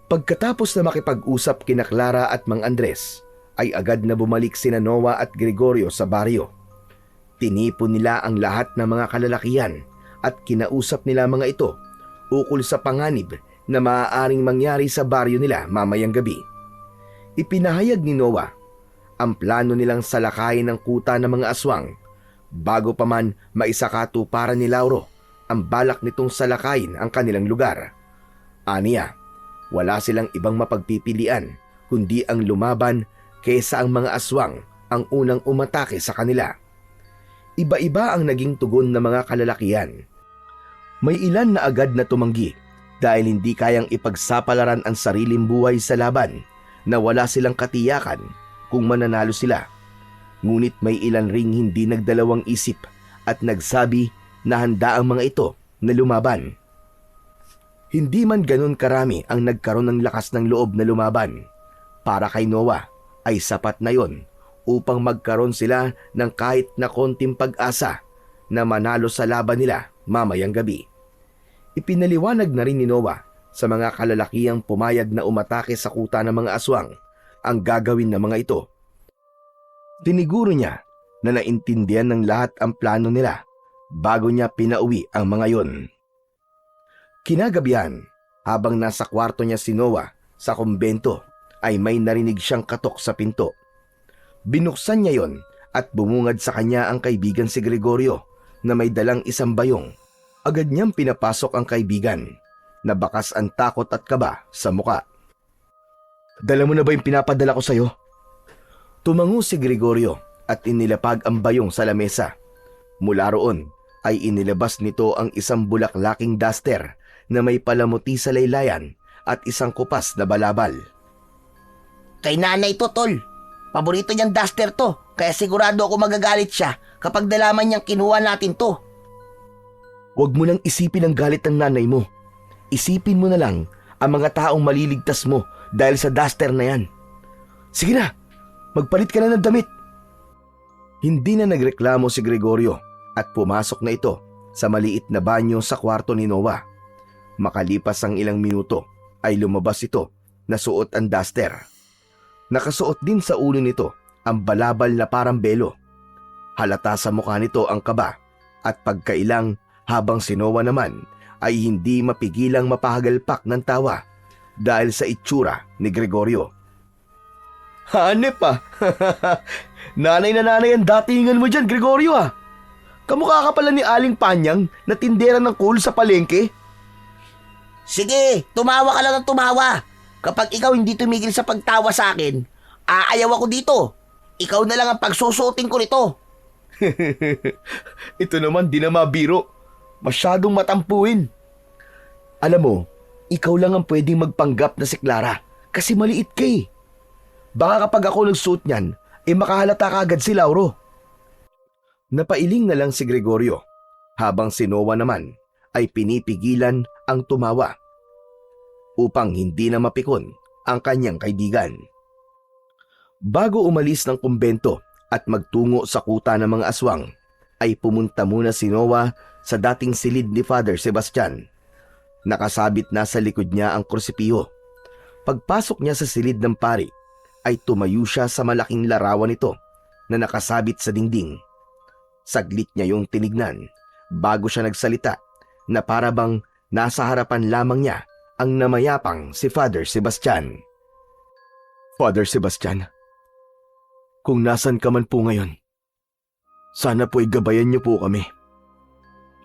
Pagkatapos na makipag-usap kina Clara at Mang Andres, ay agad na bumalik sina Noah at Gregorio sa baryo. Tinipon nila ang lahat ng mga kalalakihan at kinausap nila mga ito ukol sa panganib na maaaring mangyari sa baryo nila mamayang gabi. Ipinahayag ni Noah ang plano nilang salakayin ng kuta ng mga aswang bago pa man maisakatuparan ni Lauro ang balak nitong salakayin ang kanilang lugar. Aniya, wala silang ibang mapagpipilian kundi ang lumaban kaysa ang mga aswang ang unang umatake sa kanila. Iba-iba ang naging tugon ng mga kalalakihan. May ilan na agad na tumanggi dahil hindi kayang ipagsapalaran ang sariling buhay sa laban na wala silang katiyakan kung mananalo sila. Ngunit may ilan ring hindi nagdalawang isip at nagsabi na handa ang mga ito na lumaban. Hindi man ganun karami ang nagkaroon ng lakas ng loob na lumaban. Para kay Noah ay sapat na yon upang magkaroon sila ng kahit na konting pag-asa na manalo sa laban nila mamayang gabi. Ipinaliwanag na rin ni Noah sa mga kalalakihang pumayag na umatake sa kuta ng mga aswang ang gagawin ng mga ito. Tiniguro niya na naintindihan ng lahat ang plano nila bago niya pinauwi ang mga yon. Kinagabihan, habang nasa kwarto niya si Noah sa kumbento, ay may narinig siyang katok sa pinto. Binuksan niya yon at bumungad sa kanya ang kaibigan si Gregorio na may dalang isang bayong. Agad niyang pinapasok ang kaibigan na bakas ang takot at kaba sa muka. "Dala mo na ba yung pinapadala ko sa'yo?" Tumango si Gregorio at inilapag ang bayong sa lamesa. Mula roon ay inilabas nito ang isang bulaklaking duster na may palamuti sa laylayan at isang kupas na balabal. Kay nanay to, tol. Paborito niyang duster to, kaya sigurado ako magagalit siya kapag nalaman niyang kinuha natin to. Huwag mo nang isipin ang galit ng nanay mo. Isipin mo na lang ang mga taong maliligtas mo dahil sa duster na yan. Sige na, magpalit ka na ng damit. Hindi na nagreklamo si Gregorio at pumasok na ito sa maliit na banyo sa kwarto ni Noah. Makalipas ang ilang minuto ay lumabas ito na suot ang duster. Nakasuot din sa ulo nito ang balabal na parang belo. Halata sa mukha nito ang kaba at pagkailang habang si Noah naman ay hindi mapigilang mapahagalpak ng tawa dahil sa itsura ni Gregorio. "Hanep ah! Nanay na nanay ang datingan mo dyan, Gregorio ah! Kamukha ka pala ni Aling Panyang na tindera ng cool sa palengke." Sige, tumawa ka lang ng tumawa. Kapag ikaw hindi tumigil sa pagtawa sa akin, aayaw ako dito. Ikaw na lang ang pagsusuotin ko nito. Ito naman di na mabiro. Masyadong matampuin. Alam mo, ikaw lang ang pwedeng magpanggap na si Clara kasi maliit ka eh. Baka kapag ako nagsuot niyan, makahalata ka agad si Lauro. Napailing na lang si Gregorio habang si Noah naman ay pinipigilan ang tumawa upang hindi na mapikon ang kanyang kaibigan. Bago umalis ng kumbento at magtungo sa kuta ng mga aswang, ay pumunta muna si Noah sa dating silid ni Father Sebastian. Nakasabit na sa likod niya ang krusipiho. Pagpasok niya sa silid ng pari, ay tumayo siya sa malaking larawan nito na nakasabit sa dingding. Saglit niya yung tinignan bago siya nagsalita na para bang nasa harapan lamang niya ang namayapang si Father Sebastian. "Father Sebastian, kung nasan ka man po ngayon, sana po igabayan niyo po kami.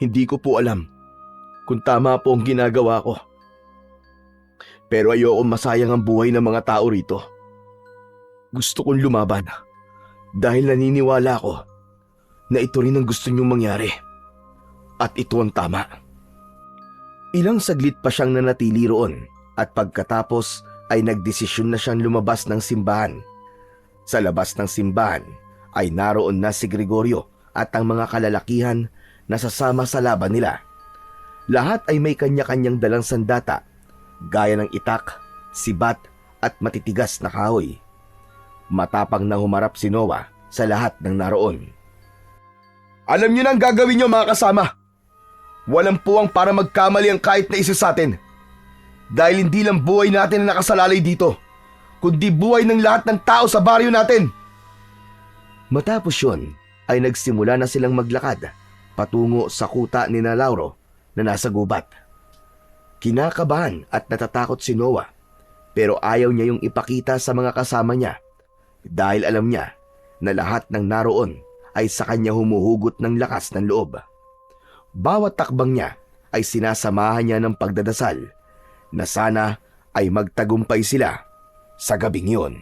Hindi ko po alam kung tama po ang ginagawa ko. Pero ayoko masayang ang buhay ng mga tao rito. Gusto kong lumaban dahil naniniwala ko na ito rin ang gusto niyong mangyari. At ito ang tama." Ilang saglit pa siyang nanatili roon at pagkatapos ay nagdesisyon na siyang lumabas ng simbahan. Sa labas ng simbahan ay naroon na si Gregorio at ang mga kalalakihan na sasama sa laban nila. Lahat ay may kanya-kanyang dalang sandata, gaya ng itak, sibat at matitigas na kahoy. Matapang na humarap si Noah sa lahat ng naroon. "Alam niyo na ang gagawin niyo mga kasama. Walang puwang para magkamali ang kahit na isa sa atin. Dahil hindi lang buhay natin ang nakasalalay dito, kundi buhay ng lahat ng tao sa baryo natin. Matapos yun, ay nagsimula na silang maglakad patungo sa kuta ni na Lauro na nasa gubat. Kinakabahan at natatakot si Noah, pero ayaw niya yung ipakita sa mga kasama niya dahil alam niya na lahat ng naroon ay sa kanya humuhugot ng lakas ng loob. Bawat takbang niya ay sinasamahan niya ng pagdadasal na sana ay magtagumpay sila sa gabing yun.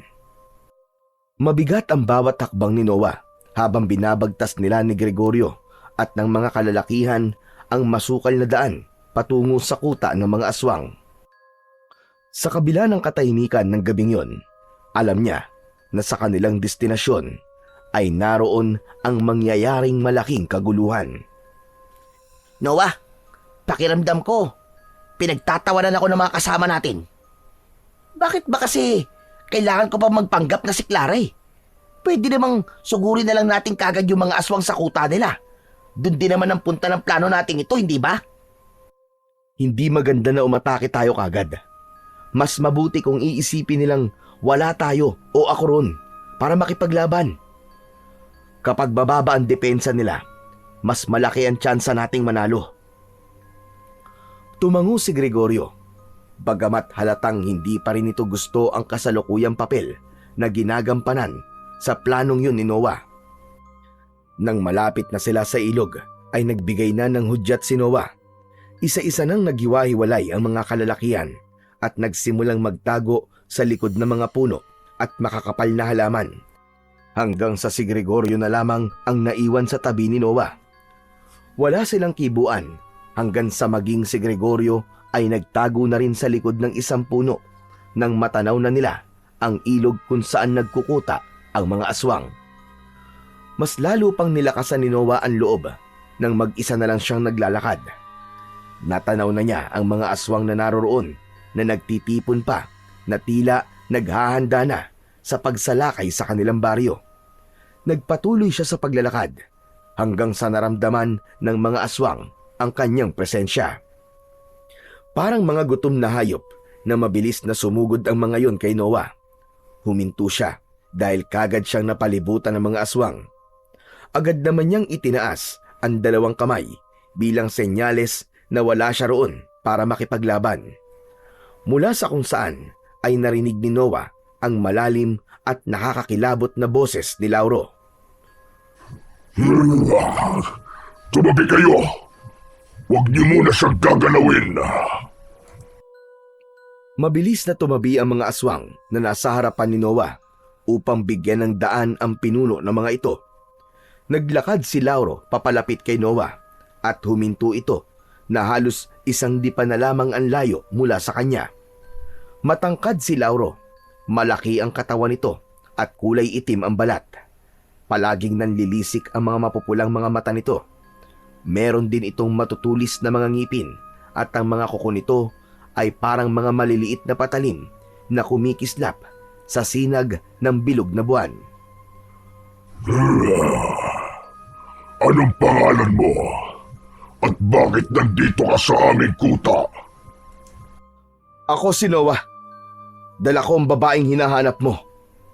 Mabigat ang bawat takbang ni Noah habang binabagtas nila ni Gregorio at ng mga kalalakihan ang masukal na daan patungo sa kuta ng mga aswang. Sa kabila ng katahimikan ng gabing yon, alam niya na sa kanilang destinasyon ay naroon ang mangyayaring malaking kaguluhan. Noah, pakiramdam ko, pinagtatawanan ako ng mga kasama natin. Bakit ba kasi kailangan ko pa magpanggap na si Clara eh? Pwede namang sugurin na lang natin kagad yung mga aswang sa kuta nila. Doon din naman ang punta ng plano natin ito, hindi ba? Hindi maganda na umatake tayo kagad. Mas mabuti kung iisipin nilang wala tayo o ako ron para makipaglaban. Kapag bababa ang depensa nila, mas malaki ang tsansa nating manalo. Tumango si Gregorio, bagamat halatang hindi pa rin ito gusto ang kasalukuyang papel na ginagampanan sa planong yun ni Noah. Nang malapit na sila sa ilog, ay nagbigay na ng hudyat si Noah. Isa-isa nang naghiwa-hiwalay ang mga kalalakihan at nagsimulang magtago sa likod ng mga puno at makakapal na halaman. Hanggang sa si Gregorio na lamang ang naiwan sa tabi ni Noah. Wala silang kibuan hanggang sa maging si Gregorio ay nagtago na rin sa likod ng isang puno nang matanaw na nila ang ilog kung saan nagkukuta ang mga aswang. Mas lalo pang nilakasan ni Noah ang loob nang mag-isa na lang siyang naglalakad. Natanaw na niya ang mga aswang na naroroon na nagtitipon pa na tila naghahanda na sa pagsalakay sa kanilang baryo. Nagpatuloy siya sa paglalakad hanggang sa naramdaman ng mga aswang ang kanyang presensya. Parang mga gutom na hayop na mabilis na sumugod ang mga yon kay Noah. Huminto siya dahil kagad siyang napalibutan ng mga aswang. Agad naman niyang itinaas ang dalawang kamay bilang senyales na wala siya roon para makipaglaban. Mula sa kung saan ay narinig ni Noah ang malalim at nakakakilabot na boses ni Lauro. Tumabi kayo! Huwag niyo muna siyang gagalawin! Mabilis na tumabi ang mga aswang na nasa harapan ni Noah upang bigyan ng daan ang pinuno ng mga ito. Naglakad si Lauro papalapit kay Noah at huminto ito na halos isang dipa na lamang ang layo mula sa kanya. Matangkad si Lauro, malaki ang katawan nito at kulay itim ang balat. Palaging nanlilisik ang mga mapupulang mga mata nito. Meron din itong matutulis na mga ngipin at ang mga kuko nito ay parang mga maliliit na patalim na kumikislap sa sinag ng bilog na buwan. Anong pangalan mo? At bakit nandito ka sa aming kuta? Ako si Noah. Dala ko ang babaeng hinahanap mo,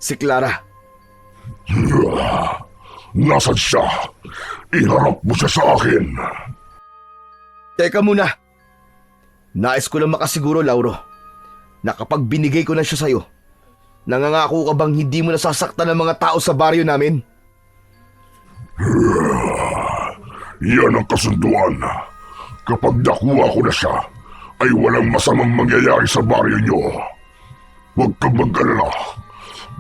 si Clara. Nasaan siya? Iharap mo siya sa akin. Teka muna. Nais ko lang makasiguro, Lauro, na kapag binigay ko na siya sa'yo, nangangako ka bang hindi mo nasasaktan ng mga tao sa baryo namin? Yan ang kasunduan. Kapag nakuha ko na siya, ay walang masamang mangyayari sa baryo niyo. Huwag kang mag-alala.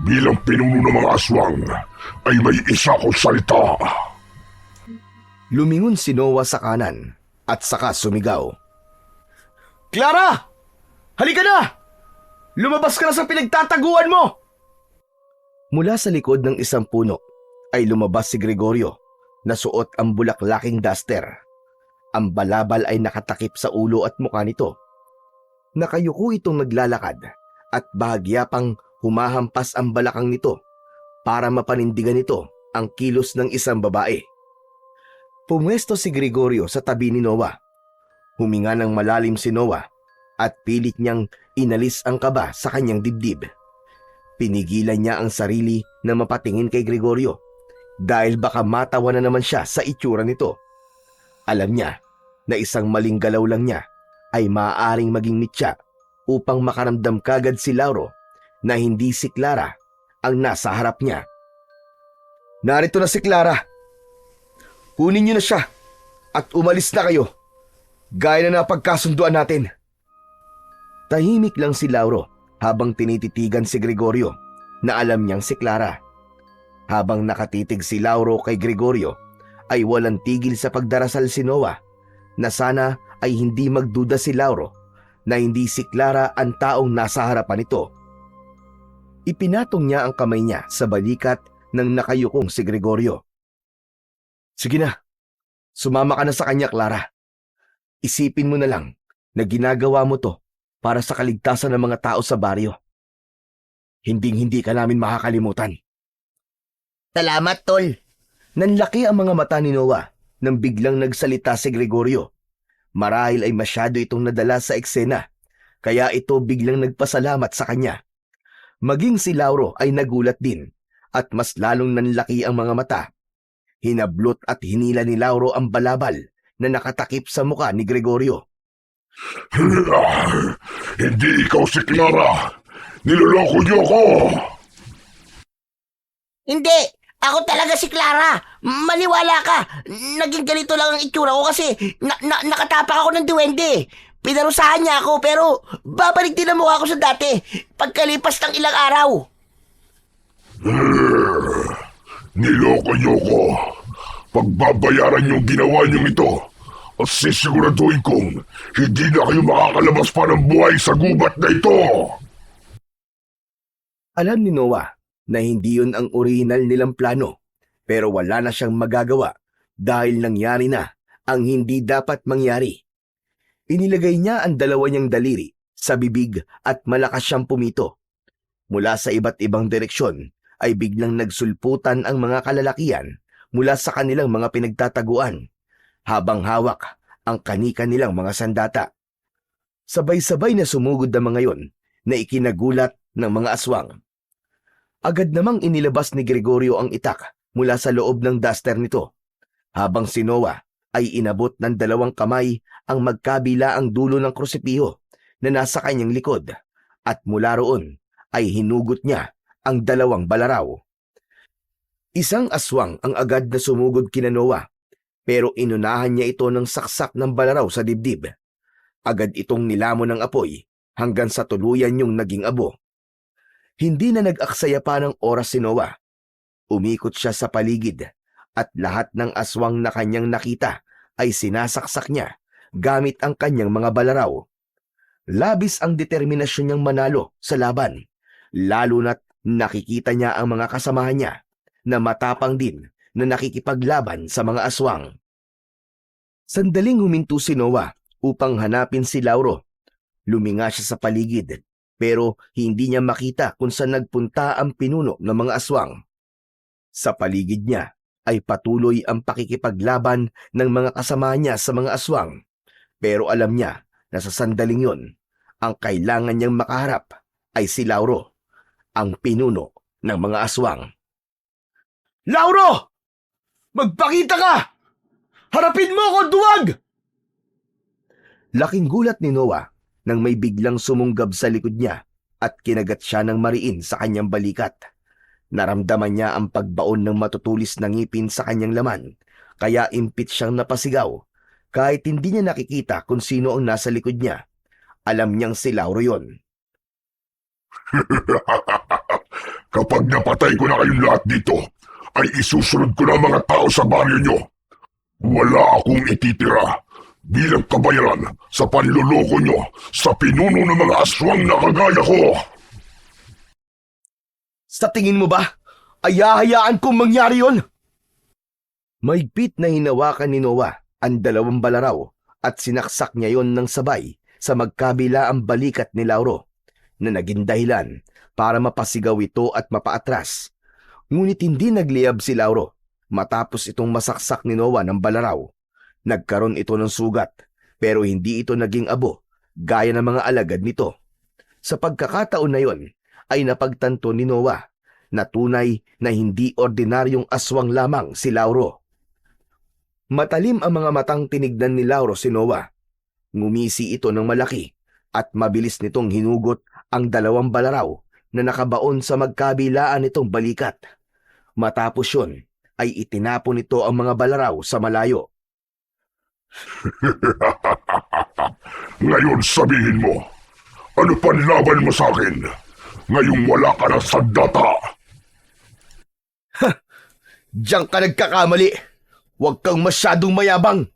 Bilang pinuno ng mga aswang, ay may isa kong salita. Lumingon si Noah sa kanan at saka sumigaw. Clara! Halika na! Lumabas ka na sa pinagtataguan mo! Mula sa likod ng isang puno ay lumabas si Gregorio na suot ang bulaklaking duster. Ang balabal ay nakatakip sa ulo at mukha nito. Nakayuko itong naglalakad at bahagya pang humahampas ang balakang nito para mapanindigan nito ang kilos ng isang babae. Pumwesto si Gregorio sa tabi ni Noah. Huminga ng malalim si Noah at pilit niyang inalis ang kaba sa kanyang dibdib. Pinigilan niya ang sarili na mapatingin kay Gregorio dahil baka matawa na naman siya sa itsura nito. Alam niya na isang maling galaw lang niya ay maaaring maging mitya upang makaramdam kagad si Lauro na hindi si Clara ang nasa harap niya. Narito na si Clara. Kunin niyo na siya at umalis na kayo. Gaya na napagkasunduan natin. Tahimik lang si Lauro habang tinititigan si Gregorio na alam niyang si Clara. Habang nakatitig si Lauro kay Gregorio ay walang tigil sa pagdarasal si Noah na sana ay hindi magduda si Lauro na hindi si Clara ang taong nasa harapan nito. Ipinatong niya ang kamay niya sa balikat ng nakayukong si Gregorio. Sige na, sumama ka na sa kanya, Clara. Isipin mo na lang na ginagawa mo to para sa kaligtasan ng mga tao sa baryo. Hinding-hindi ka namin makakalimutan. Salamat, tol. Nanlaki ang mga mata ni Noah nang biglang nagsalita si Gregorio. Marahil ay masyado itong nadala sa eksena, kaya ito biglang nagpasalamat sa kanya. Maging si Lauro ay nagulat din at mas lalong nanlaki ang mga mata. Hinablot at hinila ni Lauro ang balabal na nakatakip sa muka ni Gregorio. Hindi ikaw si Clara. Niloloko niyo ako. Hindi! Ako talaga si Clara! Maniwala ka! Naging ganito lang ang itsura ko kasi nakatapak ako ng duwende. Pinarusahan niya ako pero babalik din ang mukha ko sa dati pagkalipas ng ilang araw. Niloko niyo ko. Pagbabayaran yung ginawa niyong ito at sisiguraduhin kong hindi na kayo makakalabas pa ng buhay sa gubat na ito. Alam ni Noah na hindi yun ang orihinal nilang plano, pero wala na siyang magagawa dahil nangyari na ang hindi dapat mangyari. Inilagay niya ang dalawa niyang daliri sa bibig at malakas siyang pumito. Mula sa iba't ibang direksyon ay biglang nagsulputan ang mga kalalakian mula sa kanilang mga pinagtataguan, habang hawak ang kanika nilang mga sandata. Sabay-sabay na sumugod ang mga yon na ikinagulat ng mga aswang. Agad namang inilabas ni Gregorio ang itak mula sa loob ng duster nito, habang si Noah ay inabot ng dalawang kamay ang magkabila ang dulo ng krusipiho na nasa kanyang likod, at mula roon ay hinugot niya ang dalawang balaraw. Isang aswang ang agad na sumugod kina Noah, pero inunahan niya ito ng saksak ng balaraw sa dibdib. Agad itong nilamon ng apoy hanggang sa tuluyan yung naging abo. Hindi na nag-aksaya pa ng oras si Noah. Umikot siya sa paligid at lahat ng aswang na kanyang nakita ay sinasaksak niya gamit ang kanyang mga balaraw. Labis ang determinasyon niyang manalo sa laban, lalo na't nakikita niya ang mga kasamahan niya na matapang din na nakikipaglaban sa mga aswang. Sandaling huminto si Noah upang hanapin si Lauro. Luminga siya sa paligid pero hindi niya makita kung saan nagpunta ang pinuno ng mga aswang. Sa paligid niya ay patuloy ang pakikipaglaban ng mga kasama niya sa mga aswang, pero alam niya na sa sandaling yon, ang kailangan niyang makaharap ay si Lauro, ang pinuno ng mga aswang. Lauro! Magpakita ka! Harapin mo ako, duwag! Laking gulat ni Noah nang may biglang sumunggab sa likod niya at kinagat siya ng mariin sa kanyang balikat. Naramdaman niya ang pagbaon ng matutulis na ngipin sa kanyang laman, kaya impit siyang napasigaw. Kahit hindi niya nakikita kung sino ang nasa likod niya, alam niyang si Lauro yon. Kapag napatay ko na kayong lahat dito, ay isusunod ko na mga tao sa baryo nyo. Wala akong ititira bilang kabayaran sa panluloko nyo sa pinuno ng mga aswang na kagaya ko. Sa tingin mo ba, ay hahayaan kong mangyari yon? Mahigpit na hinawakan ni Noah ang dalawang balaraw at sinaksak niya yon ng sabay sa magkabila ang balikat ni Lauro, na naging dahilan para mapasigaw ito at mapaatras. Ngunit hindi nagliyab si Lauro matapos itong masaksak ni Noah ng balaraw. Nagkaroon ito ng sugat, pero hindi ito naging abo gaya ng mga alagad nito. Sa pagkakataon na yon, ay napagtanto ni Noah na tunay na hindi ordinaryong aswang lamang si Lauro. Matalim ang mga matang tinignan ni Lauro si Noah. Ngumisi ito ng malaki at mabilis nitong hinugot ang 2 balaraw na nakabaon sa magkabilaan nitong balikat. Matapos yun, ay itinapon nito ang mga balaraw sa malayo. Ngayon sabihin mo, ano panlaban mo sa akin? Ngayong wala ka na sandata. Diyan ka nagkakamali! Huwag kang masyadong mayabang!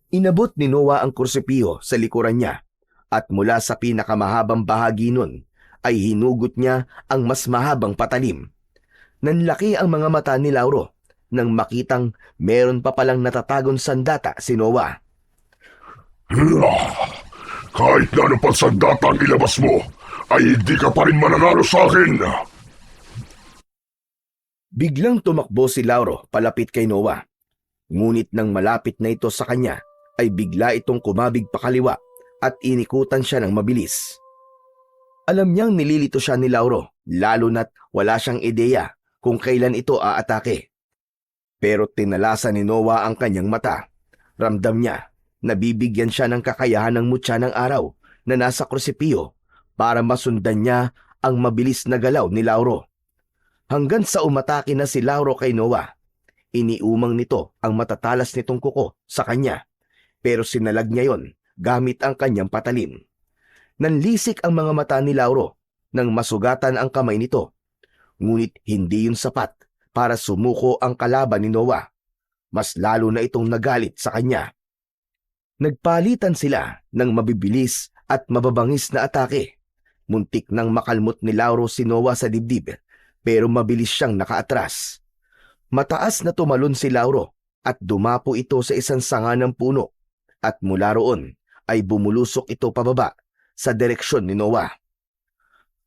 Inabot ni Noah ang kursipiyo sa likuran niya at mula sa pinakamahabang bahagi nun ay hinugot niya ang mas mahabang patalim. Nanlaki ang mga mata ni Lauro nang makitang meron pa palang natatagong sandata si Noah. Kahit na ano pang sandata ang ilabas mo, ay hindi ka pa rin mananalo sa akin. Biglang tumakbo si Lauro palapit kay Noah. Ngunit nang malapit na ito sa kanya, ay bigla itong kumabig pakaliwa at inikutan siya ng mabilis. Alam niyang nililito siya ni Lauro, lalo na't wala siyang ideya kung kailan ito aatake. Pero tinalasan ni Noah ang kanyang mata. Ramdam niya na bibigyan siya ng kakayahan ng mutya ng araw na nasa krusipiyo para masundan niya ang mabilis na galaw ni Lauro. Hanggang sa umatake na si Lauro kay Noah, iniumang nito ang matatalas nitong kuko sa kanya, pero sinalag niya yon gamit ang kanyang patalim. Nanlisik ang mga mata ni Lauro nang masugatan ang kamay nito, ngunit hindi yun sapat para sumuko ang kalaban ni Noah. Mas lalo na itong nagalit sa kanya. Nagpalitan sila ng mabibilis at mababangis na atake. Muntik nang makalmot ni Lauro si Noah sa dibdib, pero mabilis siyang nakaatras. Mataas na tumalon si Lauro at dumapo ito sa isang sanga ng puno at mula roon ay bumulusok ito pababa sa direksyon ni Noah.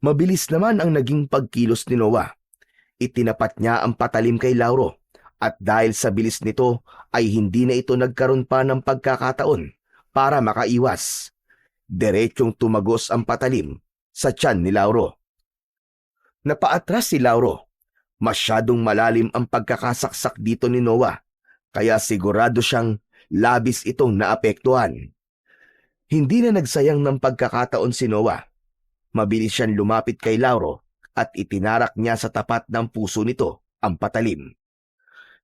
Mabilis naman ang naging pagkilos ni Noah. Itinapat niya ang patalim kay Lauro at dahil sa bilis nito ay hindi na ito nagkaroon pa ng pagkakataon para makaiwas. Diretsyong tumagos ang patalim sa tiyan ni Lauro. Napaatras si Lauro. Masyadong malalim ang pagkakasaksak dito ni Noah, kaya sigurado siyang labis itong naapektuhan. Hindi na nagsayang ng pagkakataon si Noah. Mabilis siyang lumapit kay Lauro at itinarak niya sa tapat ng puso nito ang patalim.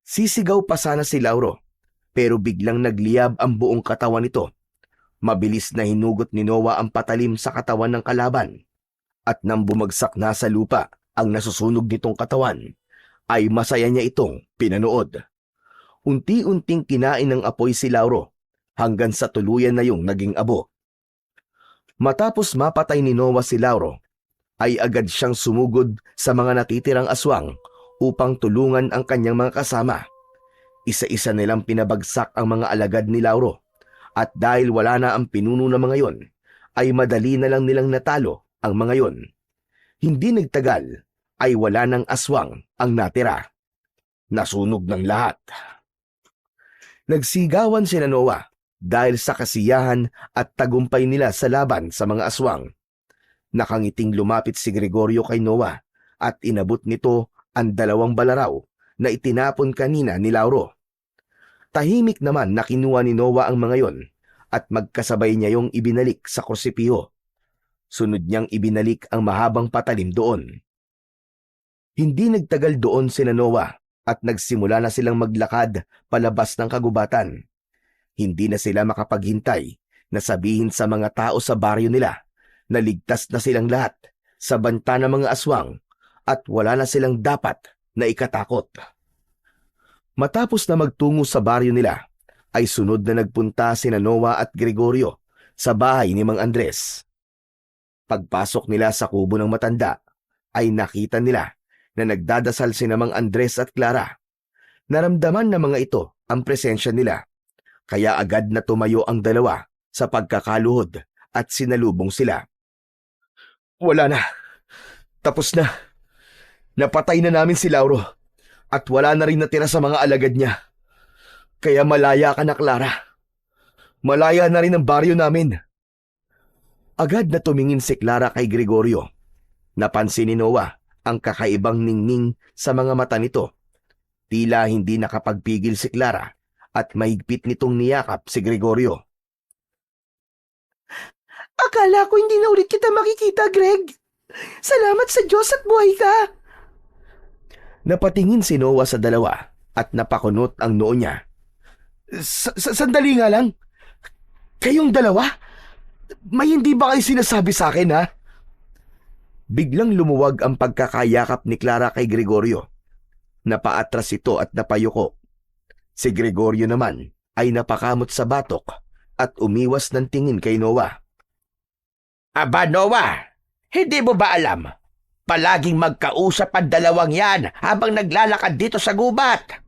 Sisigaw pa sana si Lauro, pero biglang nagliyab ang buong katawan nito. Mabilis na hinugot ni Noah ang patalim sa katawan ng kalaban. At nang bumagsak na sa lupa ang nasusunog nitong katawan, ay masaya niya itong pinanood. Unti-unting kinain ng apoy si Lauro hanggang sa tuluyan na yung naging abo. Matapos mapatay ni Noah si Lauro, ay agad siyang sumugod sa mga natitirang aswang upang tulungan ang kanyang mga kasama. Isa-isa nilang pinabagsak ang mga alagad ni Lauro at dahil wala na ang pinuno ng mga yon, ay madali na lang nilang natalo ang mga yon. Hindi nagtagal ay wala ng aswang ang natira. Nasunog ng lahat. Nagsigawan sina Noah dahil sa kasiyahan at tagumpay nila sa laban sa mga aswang. Nakangiting lumapit si Gregorio kay Noah at inabot nito ang 2 balaraw na itinapon kanina ni Lauro. Tahimik naman na kinuha ni Noah ang mga yon at magkasabay niya yung ibinalik sa krusipiyo. Sunod niyang ibinalik ang mahabang patalim doon. Hindi nagtagal doon sina Noah at nagsimula na silang maglakad palabas ng kagubatan. Hindi na sila makapaghintay na sabihin sa mga tao sa baryo nila na ligtas na silang lahat sa banta ng mga aswang at wala na silang dapat na ikatakot. Matapos na magtungo sa baryo nila, ay sunod na nagpunta sina Noah at Gregorio sa bahay ni Mang Andres. Pagpasok nila sa kubo ng matanda, ay nakita nila na nagdadasal sina Mang Andres at Clara. Naramdaman ng mga ito ang presensya nila, kaya agad na tumayo ang dalawa sa pagkakaluhod at sinalubong sila. Wala na. Tapos na. Napatay na namin si Lauro at wala na rin natira sa mga alagad niya. Kaya malaya ka na, Clara. Malaya na rin ang baryo namin. Agad na tumingin si Clara kay Gregorio. Napansin ni Noah ang kakaibang ningning sa mga mata nito. Tila hindi nakapagpigil si Clara at mahigpit nitong niyakap si Gregorio. Akala ko hindi na ulit kita makikita, Greg. Salamat sa Diyos at buhay ka. Napatingin si Noah sa dalawa at napakunot ang noo niya. Sandali nga lang. Kayong dalawa? May hindi ba kayo sinasabi sa akin, ha? Biglang lumuwag ang pagkakayakap ni Clara kay Gregorio. Napaatras ito at napayuko. Si Gregorio naman ay napakamot sa batok at umiwas ng tingin kay Noah. Aba, Noah, hindi mo ba alam? Palaging magkausap ang dalawang yan habang naglalakad dito sa gubat.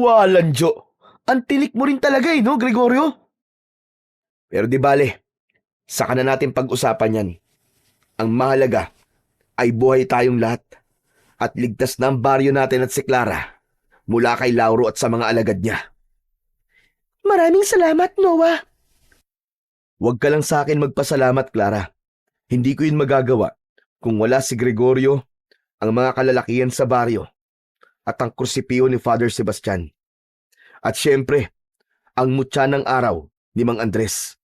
Walang Jo. Ang tinik mo rin talaga no, Gregorio? Pero di bale, saka na natin pag-usapan yan. Ang mahalaga ay buhay tayong lahat at ligtas na ang baryo natin at si Clara mula kay Lauro at sa mga alagad niya. Maraming salamat, Noah. Huwag ka lang sa akin magpasalamat, Clara. Hindi ko yun magagawa kung wala si Gregorio, ang mga kalalakihan sa baryo, at ang krusipiyo ni Father Sebastian. At syempre, ang mutya ng araw ni Mang Andres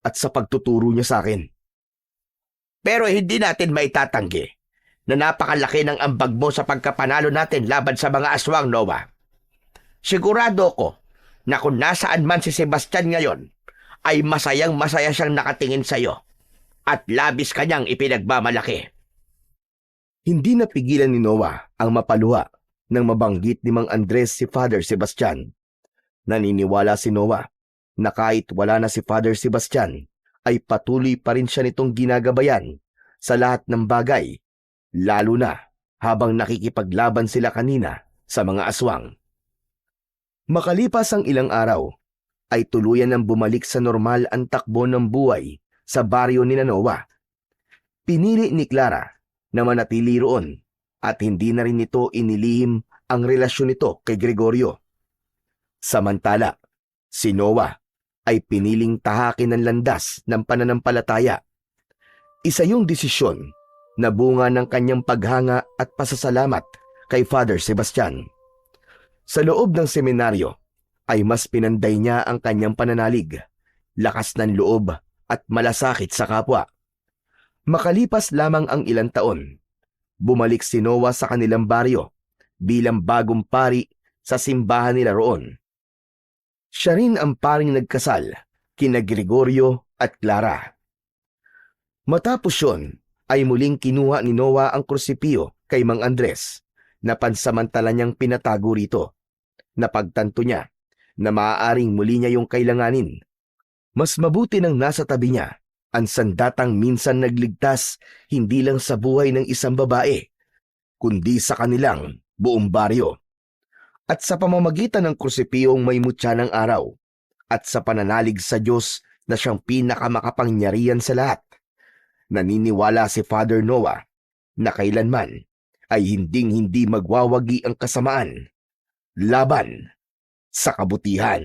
at sa pagtuturo niya sa akin. Pero hindi natin maitatanggi na napakalaki ng ambag mo sa pagkapanalo natin laban sa mga aswang, Noah. Sigurado ko na kung nasaan man si Sebastian ngayon, ay masayang-masaya siyang nakatingin sa iyo at labis kanyang ipinagmamalaki. Hindi napigilan ni Noah ang mapaluha nang mabanggit ni Mang Andres si Father Sebastian. Naniniwala si Noah na kahit wala na si Father Sebastian, ay patuloy pa rin siya nitong ginagabayan sa lahat ng bagay, lalo na habang nakikipaglaban sila kanina sa mga aswang. Makalipas ang ilang araw, ay tuluyan ng bumalik sa normal ang takbo ng buhay sa baryo ni Noah. Pinili ni Clara na manatili roon at hindi na rin nito inilihim ang relasyon nito kay Gregorio. Samantala, si Noah ay piniling tahakin ng landas ng pananampalataya. Isa yung desisyon na bunga ng kanyang paghanga at pasasalamat kay Father Sebastian. Sa loob ng seminaryo ay mas pinanday niya ang kanyang pananalig, lakas ng loob at malasakit sa kapwa. Makalipas lamang ang ilang taon, bumalik si Noah sa kanilang baryo bilang bagong pari sa simbahan nila roon. Siya rin ang paring nagkasal kina Gregorio at Clara. Matapos yun, ay muling kinuha ni Noah ang krusipiyo kay Mang Andres na pansamantala niyang pinatago rito. Napagtanto niya na maaaring muli niya yung kailanganin. Mas mabuti nang nasa tabi niya ang sandatang minsan nagligtas hindi lang sa buhay ng isang babae, kundi sa kanilang buong baryo. At sa pamamagitan ng krusipiyong may mutya ng araw, at sa pananalig sa Diyos na siyang pinakamakapangyarihan sa lahat, naniniwala si Father Noah na kailanman ay hinding-hindi magwawagi ang kasamaan laban sa kabutihan.